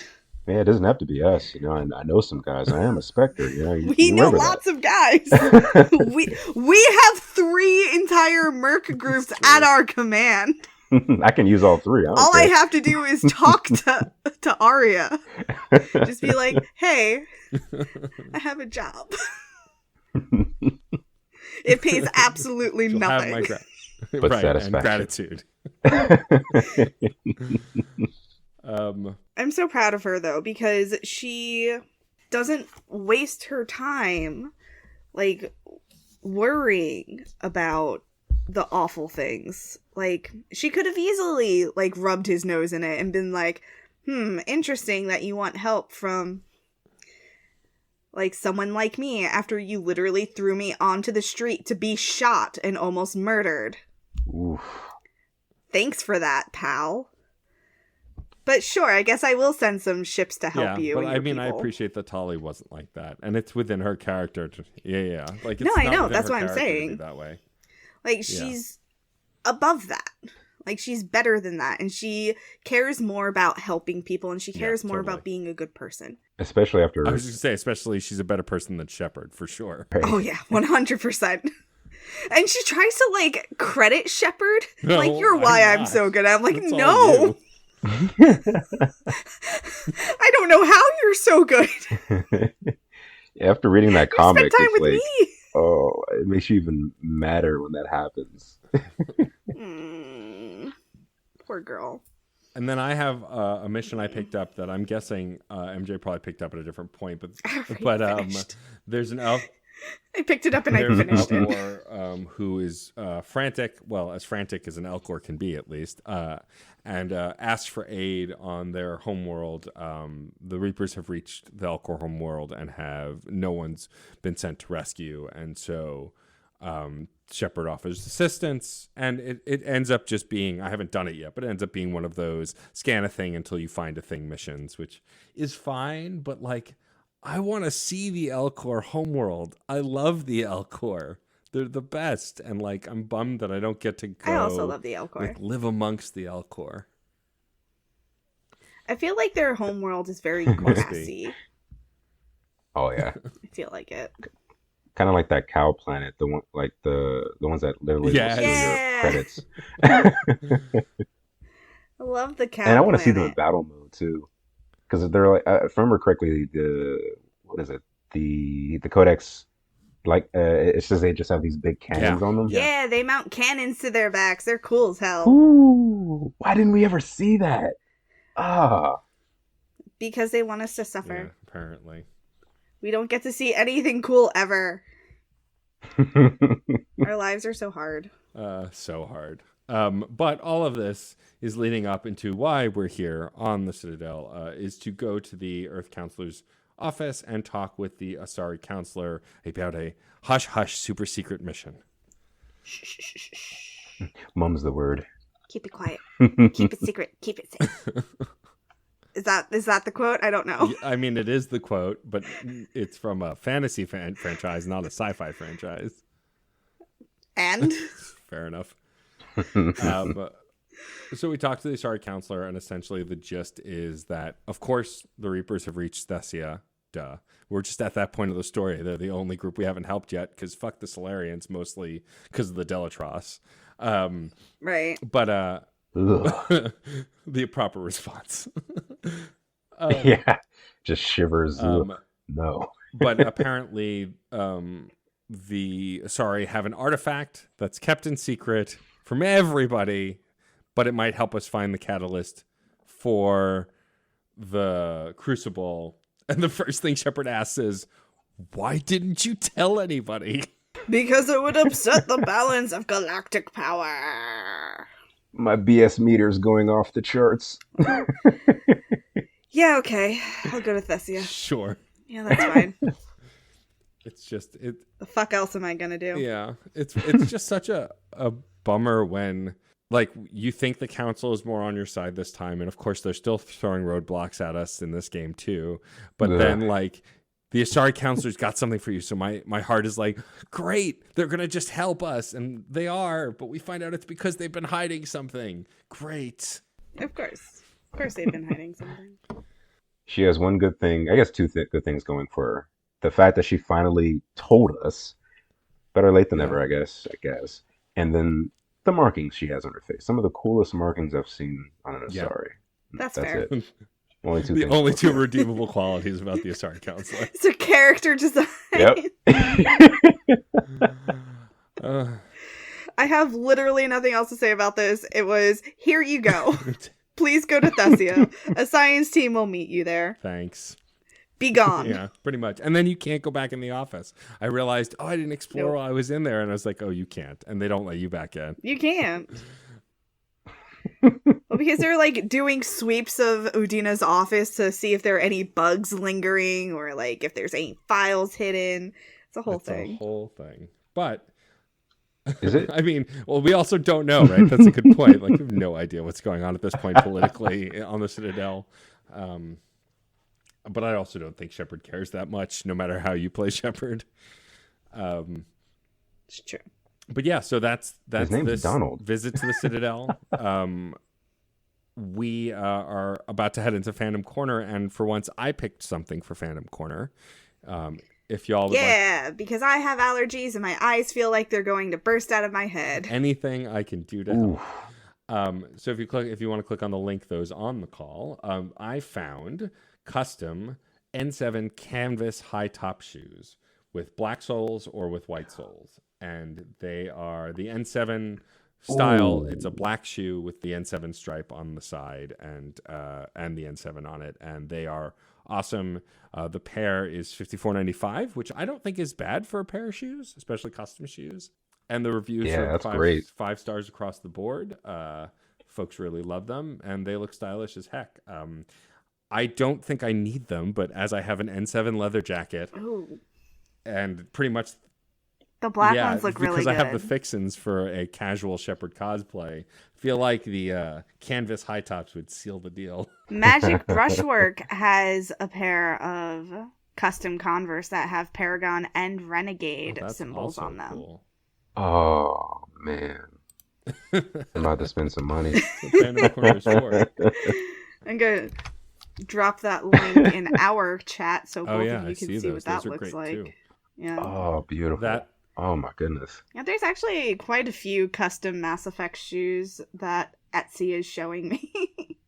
Yeah, it doesn't have to be us. You know, and I know some guys. I am a Spectre. You know, We know lots of guys. we have 3 entire merc groups at our command. I can use all 3. All I have to do is talk to Arya. Just be like, hey, I have a job. It pays absolutely She'll nothing. have my But right, satisfaction. and gratitude. I'm so proud of her, though, because she doesn't waste her time, like, worrying about the awful things. Like, she could have easily, like, rubbed his nose in it and been like, interesting that you want help from, like, someone like me after you literally threw me onto the street to be shot and almost murdered. Oof. Thanks for that, pal. But sure, I guess I will send some ships to help you. But and I mean, I people. appreciate that Tali wasn't like that, and it's within her character. Like, it's No, I not know, within that's her what I'm character to be saying. that way. Like, she's above that. Like, she's better than that, and she cares more about helping people, and she cares more about being a good person. Especially after. I was just gonna say, especially she's a better person than Shepard for sure. Oh yeah, 100%. And she tries to like credit Shepard, like, you're why I'm so good. I'm like, That's all no. you. I don't know how you're so good. After reading that comic, Spend time it's with like, me. oh, it makes you even madder when that happens. Poor girl. And then I have a mission I picked up that I'm guessing MJ probably picked up at a different point, but there's an elf. I picked it up and I There's an finished it. Elcor who is frantic, well, as frantic as an Elcor can be, at least, and asks for aid on their homeworld. The Reapers have reached the Elcor homeworld and no one's been sent to rescue, and so Shepard offers assistance, and it ends up just being, I haven't done it yet, but it ends up being one of those scan a thing until you find a thing missions, which is fine, but like, I want to see the Elcor homeworld. I love the Elcor. They're the best. And like, I'm bummed that I don't get to go. I also love the Elcor. Like, live amongst the Elcor. I feel like their homeworld is very grassy. Oh yeah, I feel like it. kind of like that cow planet, the one like the ones that literally Yes. will steal Yeah. your credits. I love the cow And I want to see them in planet. battle mode too, because they're like, if I remember correctly, the codex, like it says they just have these big cannons on them. Yeah, they mount cannons to their backs. They're cool as hell. Ooh, why didn't we ever see that? Because they want us to Yeah, suffer. apparently. We don't get to see anything cool ever. Our lives are so hard. So hard. But all of this is leading up into why we're here on the Citadel, is to go to the Earth Counselor's office and talk with the Asari Counselor about a hush-hush super secret mission. Shh, shh, shh, shh, shh. Mum's the word. Keep it quiet. Keep it secret. Keep it safe. Is that the quote? I don't know. I mean, it is the quote, but it's from a fantasy franchise, not a sci-fi franchise. And? Fair enough. So we talked to the Asari Counselor, and essentially the gist is that, of course, the Reapers have reached Thessia. Duh. We're just at that point of the story. They're the only group we haven't helped yet, because fuck the Solarians, mostly because of the Delatros. Right. But the proper response. Yeah, just shivers. No. But apparently the Asari have an artifact that's kept in secret from everybody, but it might help us find the catalyst for the Crucible. And the first thing Shepard asks is, why didn't you tell anybody? Because it would upset the balance of galactic power. My BS meter's going off the charts. Yeah, okay. I'll go to Thessia. Sure. Yeah, that's fine. It's just it. The fuck else am I gonna do? Yeah, it's just such a bummer when, like, you think the council is more on your side this time, and of course they're still throwing roadblocks at us in this game too. But then, like, the Asari Counselor's got something for you, so my heart is like, great, they're gonna just help us, and they are. But we find out it's because they've been hiding something. Great. Of course they've been hiding something. She has one good thing, I guess two good things going for her. The fact that she finally told us, better late than never, I guess. And then the markings she has on her face. Some of the coolest markings I've seen on an Asari. That's fair. It. Only two redeemable qualities about the Asari Counselor. It's a character design. Yep. I have literally nothing else to say about this. It was, here you go. Please go to Thessia. A science team will meet you there. Thanks. Be gone. Yeah, pretty much. And then you can't go back in the office. I realized, I didn't explore while I was in there. And I was like, you can't. And they don't let you back in. You can't. Well, because they're like doing sweeps of Udina's office to see if there are any bugs lingering or like if there's any files hidden. It's a whole thing. But is it? I mean, well, we also don't know, right? That's a good point. Like, we have no idea what's going on at this point politically on the Citadel. But I also don't think Shepard cares that much, no matter how you play Shepard. It's true. But yeah, so that's this Donald. Visit to the Citadel. We are about to head into Fandom Corner, and for once, I picked something for Fandom Corner. If y'all would because I have allergies and my eyes feel like they're going to burst out of my head. Anything I can do to help. So if you want to click on the link, those on the call, I found custom N7 canvas high top shoes with black soles or with white soles, and they are the N7 style. It's a black shoe with the N7 stripe on the side and the N7 on it, and they are awesome. The pair is $54.95, which I don't think is bad for a pair of shoes, especially custom shoes. And the reviews are great. 5 stars across the board. Folks really love them, and they look stylish as heck. I don't think I need them, but as I have an N7 leather jacket, and pretty much the black ones look really good. Because I have the fixins for a casual Shepard cosplay, feel like the canvas high tops would seal the deal. Magic Brushwork has a pair of custom Converse that have Paragon and Renegade symbols on them. Cool. Oh, man. I'm about to spend some money. Fandom Corner is for. I'm going to drop that link in our chat so both of you can see what that looks like. Too. Yeah. Oh, beautiful. Oh my goodness. Yeah, there's actually quite a few custom Mass Effect shoes that Etsy is showing me.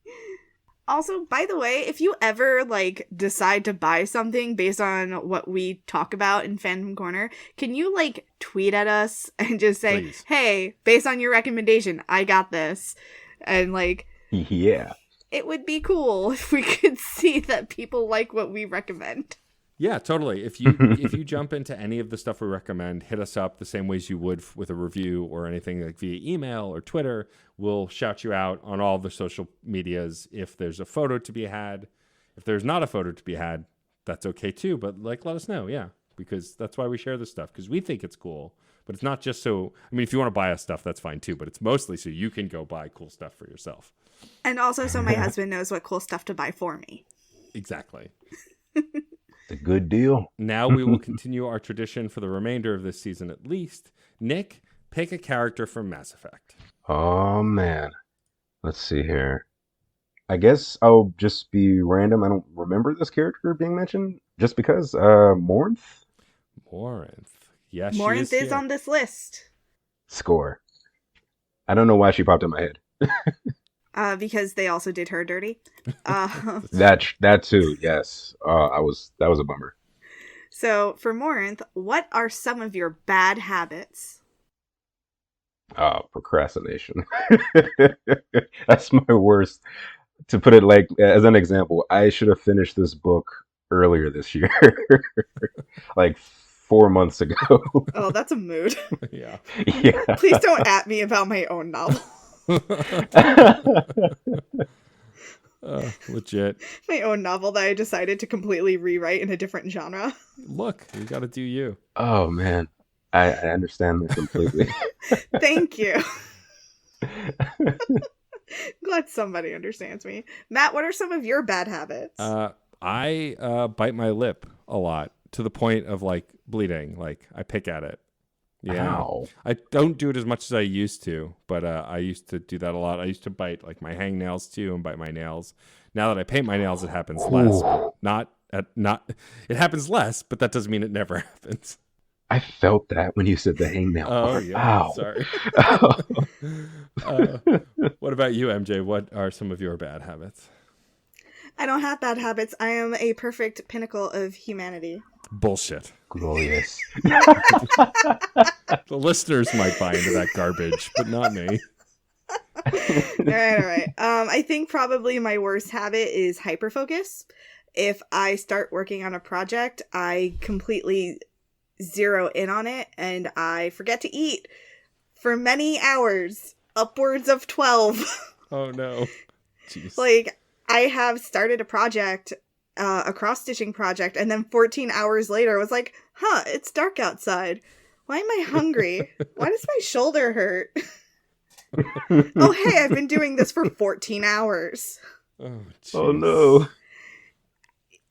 Also, by the way, if you ever like decide to buy something based on what we talk about in Fandom Corner, can you like tweet at us and just say, Please. "Hey, based on your recommendation, I got this." And like, yeah. It would be cool if we could see that people like what we recommend. Yeah, totally. If you jump into any of the stuff we recommend, hit us up the same ways you would with a review or anything like via email or Twitter. We'll shout you out on all the social medias if there's a photo to be had. If there's not a photo to be had, that's okay too. But like, let us know, yeah, because that's why we share this stuff because we think it's cool. But it's not just so. I mean, if you want to buy us stuff, that's fine too. But it's mostly so you can go buy cool stuff for yourself. And also so my husband knows what cool stuff to buy for me. Exactly. A good deal. Now we will continue our tradition for the remainder of this season at least. Nick, pick a character from Mass Effect. Oh man. Let's see here. I guess I'll just be random. I don't remember this character being mentioned just because Morinth Morinth. Yes, she Morinth is here. on this list. score. I don't know why she popped in my head. Because they also did her dirty. That too, yes. That was a bummer. So for Morinth, what are some of your bad habits? Procrastination. That's my worst. To put it like as an example, I should have finished this book earlier this year, like 4 months ago. Oh, that's a mood. Yeah. Yeah. Please don't at me about my own novel. Legit. My own novel that I decided to completely rewrite in a different genre. Look, you got to do you. Oh man, I understand that completely. Thank you. Glad somebody understands me. Matt, what are some of your bad habits? I bite my lip a lot to the point of like bleeding. Like I pick at it. Yeah. Ow. I don't do it as much as I used to, but I used to do that a lot. I used to bite like my hangnails too and bite my nails. Now that I paint my nails, it happens less. But it happens less, but that doesn't mean it never happens. I felt that when you said the hangnail Oh, part. yeah. Ow. Sorry. Ow. What about you, MJ? What are some of your bad habits? I don't have bad habits. I am a perfect pinnacle of humanity. Bullshit. Glorious. The listeners might buy into that garbage, but not me. All right. I think probably my worst habit is hyperfocus. If I start working on a project, I completely zero in on it and I forget to eat for many hours, upwards of 12. Oh no. Jeez. Like, I have started a project, a cross-stitching project, and then 14 hours later was like, it's dark outside. Why am I hungry? Why does my shoulder hurt? Oh, hey, I've been doing this for 14 hours. Oh, Oh no.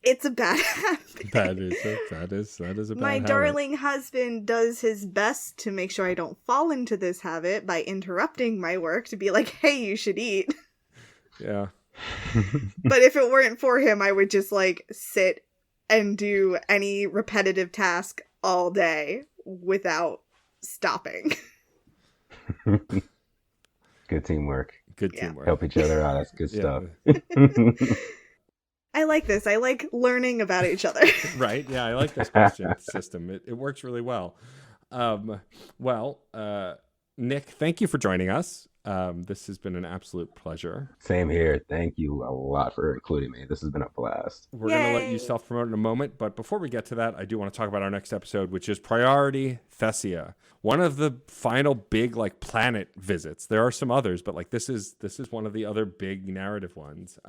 It's a bad habit. That is a bad My habit. darling husband does his best to make sure I don't fall into this habit by interrupting my work to be like, hey, you should eat. Yeah. But if it weren't for him, I would just like sit and do any repetitive task all day without stopping. Good teamwork. Good Yeah. teamwork. Help each other out. That's good Yeah. stuff. I like this. I like learning about each other. Right? Yeah, I like this question system. It works really well. Nick, thank you for joining us. This has been an absolute pleasure. Same here. Thank you a lot for including me. This has been a blast. We're going to let Yay. you self-promote in a moment, but before we get to that, I do want to talk about our next episode, which is Priority Thessia, one of the final big like planet visits. There are some others, but like this is one of the other big narrative ones.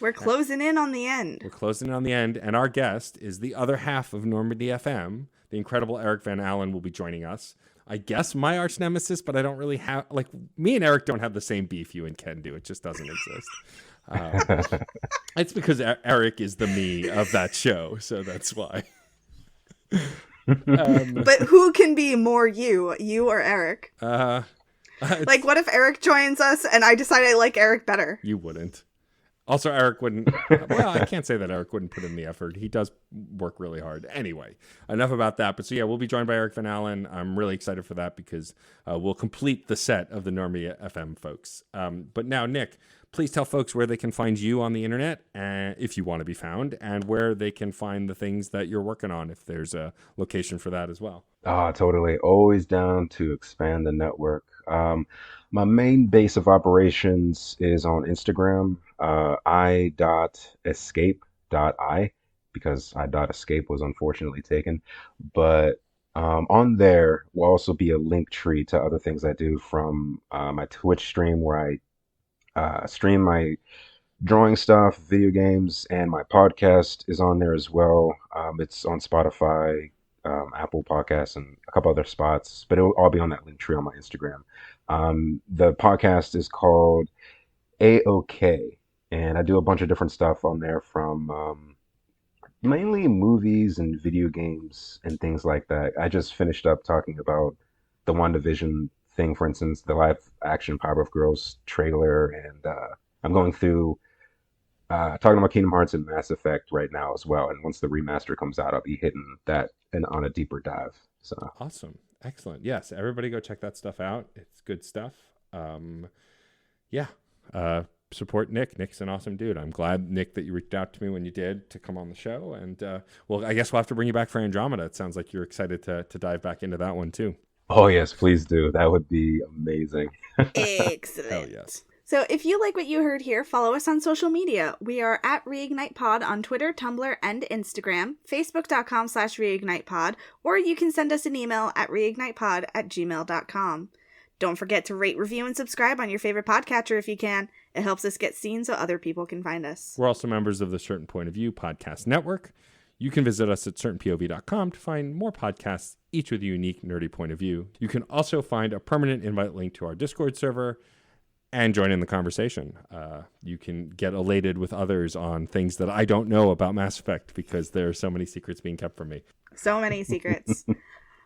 We're closing in on the end. We're closing in on the end, and our guest is the other half of Normandy FM. The incredible Eric Van Allen will be joining us. I guess my arch nemesis, but I don't really have, like, me and Eric don't have the same beef you and Ken do. It just doesn't exist. It's because Eric is the me of that show, so that's why. But who can be more you or Eric? Like, what if Eric joins us and I decide I like Eric better? You wouldn't. Also, Eric wouldn't. Well, I can't say that Eric wouldn't put in the effort. He does work really hard. Anyway, enough about that. But so, yeah, we'll be joined by Eric Van Allen. I'm really excited for that because we'll complete the set of the Normie FM folks. But now, Nick, please tell folks where they can find you on the internet if you want to be found, and where they can find the things that you're working on, if there's a location for that as well. Totally. Always down to expand the network. My main base of operations is on Instagram, i.escape.i, because I.escape was unfortunately taken. But on there will also be a link tree to other things I do from my Twitch stream where I stream my drawing stuff, video games, and my podcast is on there as well. It's on Spotify, Apple Podcasts, and a couple other spots, but it'll all be on that link tree on my Instagram. The podcast is called AOK, and I do a bunch of different stuff on there from mainly movies and video games and things like that. I just finished up talking about the WandaVision thing, for instance, the live action Powerpuff Girls trailer, and I'm going through talking about Kingdom Hearts and Mass Effect right now as well. And once the remaster comes out, I'll be hitting that and on a deeper dive. So awesome. Excellent. Yes. Everybody go check that stuff out. It's good stuff. Yeah. Support Nick. Nick's an awesome dude. I'm glad, Nick, that you reached out to me when you did to come on the show. And well, I guess we'll have to bring you back for Andromeda. It sounds like you're excited to dive back into that one too. oh yes, please do. That would be amazing. Excellent. Hell yes. So if you like what you heard here, follow us on social media. We are at ReignitePod on Twitter, Tumblr, and Instagram, facebook.com/reignitepod, or you can send us an email at reignitepod@gmail.com. Don't forget to rate, review, and subscribe on your favorite podcatcher if you can. It helps us get seen so other people can find us. We're also members of the Certain Point of View podcast network. You can visit us at certainpov.com to find more podcasts, each with a unique nerdy point of view. You can also find a permanent invite link to our Discord server and join in the conversation. You can get elated with others on things that I don't know about Mass Effect because there are so many secrets being kept from me. So many secrets.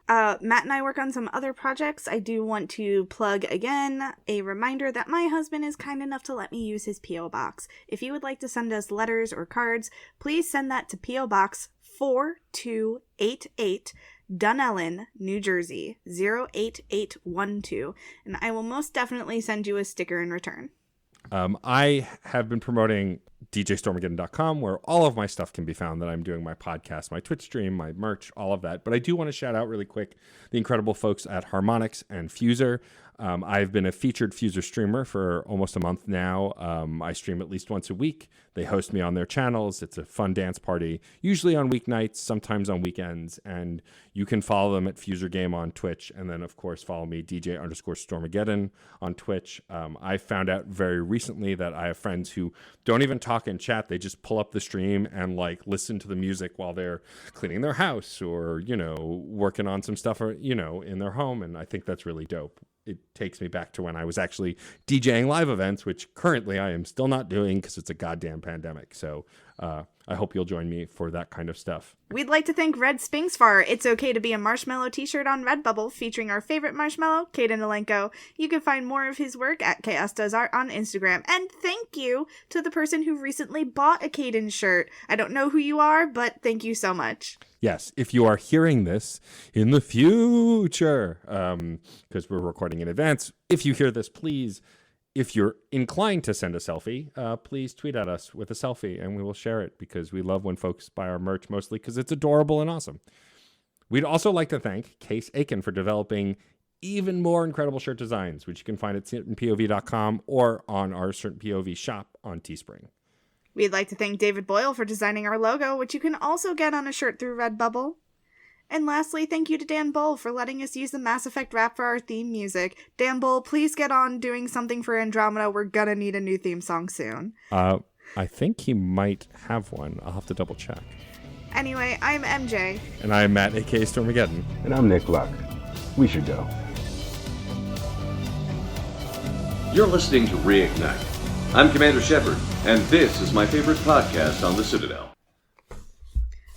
Matt and I work on some other projects. I do want to plug again a reminder that my husband is kind enough to let me use his P.O. Box. If you would like to send us letters or cards, please send that to P.O. Box 4288, Dunellen, New Jersey, 08812, and I will most definitely send you a sticker in return. I have been promoting djstormageddon.com, where all of my stuff can be found, that I'm doing my podcast, my Twitch stream, my merch, all of that. But I do want to shout out really quick the incredible folks at Harmonix and Fuser. I've been a featured Fuser streamer for almost a month now. I stream at least once a week. They host me on their channels. It's a fun dance party, usually on weeknights, sometimes on weekends. And you can follow them at Fuser Game on Twitch. And then, of course, follow me, DJ_Stormageddon on Twitch. I found out very recently that I have friends who don't even talk and chat. They just pull up the stream and like listen to the music while they're cleaning their house or, you know, working on some stuff, or, you know, in their home. And I think that's really dope. It takes me back to when I was actually DJing live events, which currently I am still not doing because it's a goddamn pandemic. So I hope you'll join me for that kind of stuff. We'd like to thank Red Spinks for our It's Okay to Be a Marshmallow t-shirt on Redbubble featuring our favorite marshmallow, Caden Alenko. You can find more of his work at Chaos Does Art on Instagram. And thank you to the person who recently bought a Caden shirt. I don't know who you are, but thank you so much. Yes, if you are hearing this in the future, because we're recording in advance, if you hear this, please, if you're inclined to send a selfie, please tweet at us with a selfie and we will share it, because we love when folks buy our merch, mostly because it's adorable and awesome. We'd also like to thank Case Aiken for developing even more incredible shirt designs, which you can find at certainpov.com or on our Certain POV shop on Teespring. We'd like to thank David Boyle for designing our logo, which you can also get on a shirt through Redbubble. And lastly, thank you to Dan Bull for letting us use the Mass Effect rap for our theme music. Dan Bull, please get on doing something for Andromeda. We're gonna need a new theme song soon. I think he might have one. I'll have to double check. Anyway, I'm MJ. And I'm Matt, a.k.a. Stormageddon. And I'm Nick Luck. We should go. You're listening to Reignite. I'm Commander Shepard, and this is my favorite podcast on the Citadel.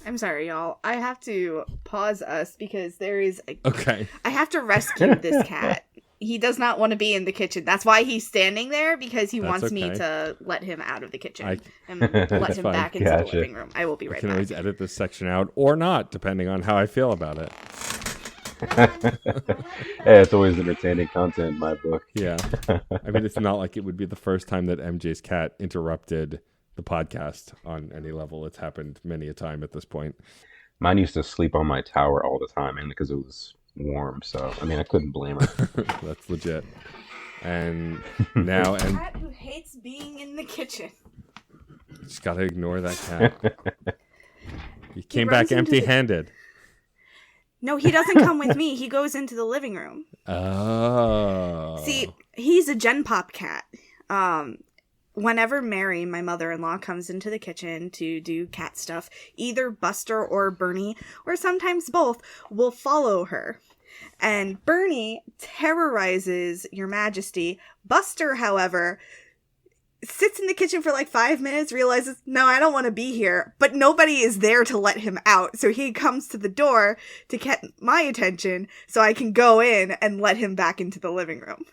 I'm sorry, y'all. I have to pause us because there is a... Okay. I have to rescue this cat. He does not want to be in the kitchen. That's why he's standing there, because he wants me to let him out of the kitchen and let him back into the living room. I will be right back. I can always edit this section out or not, depending on how I feel about it. Hey, it's always entertaining content in my book. Yeah. I mean, it's not like it would be the first time that MJ's cat interrupted the podcast on any level. It's happened many a time at this point. Mine used to sleep on my tower all the time, and because it was warm, so I mean, I couldn't blame her. That's legit. And now, and cat who hates being in the kitchen. just gotta ignore that cat. You came back empty-handed. No, he doesn't come with me. He goes into the living room. Oh. See, he's a Gen Pop cat. Whenever Mary, my mother-in-law, comes into the kitchen to do cat stuff, either Buster or Bernie, or sometimes both, will follow her. And Bernie terrorizes Your Majesty. Buster, however, sits in the kitchen for like 5 minutes, realizes, no, I don't want to be here, but nobody is there to let him out. So he comes to the door to get my attention so I can go in and let him back into the living room.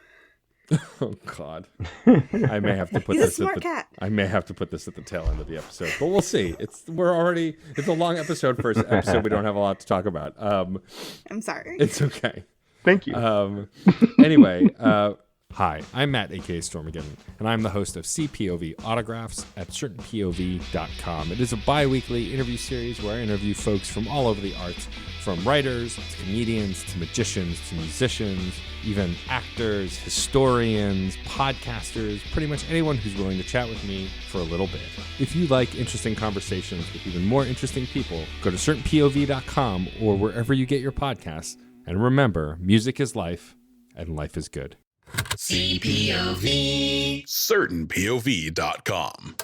Oh God! I may have to put He's this. a smart cat. I may have to put this at the tail end of the episode, but we'll see. It's a long episode for an episode. We don't have a lot to talk about. I'm sorry. It's okay. Thank you. Anyway, hi, I'm Matt, aka Stormageddon, and I'm the host of CPOV Autographs at certainpov.com. It is a bi-weekly interview series where I interview folks from all over the arts, from writers to comedians to magicians to musicians, even actors, historians, podcasters, pretty much anyone who's willing to chat with me for a little bit. If you like interesting conversations with even more interesting people, go to certainpov.com or wherever you get your podcasts. And remember, music is life, and life is good. CPOV. CertainPOV.com.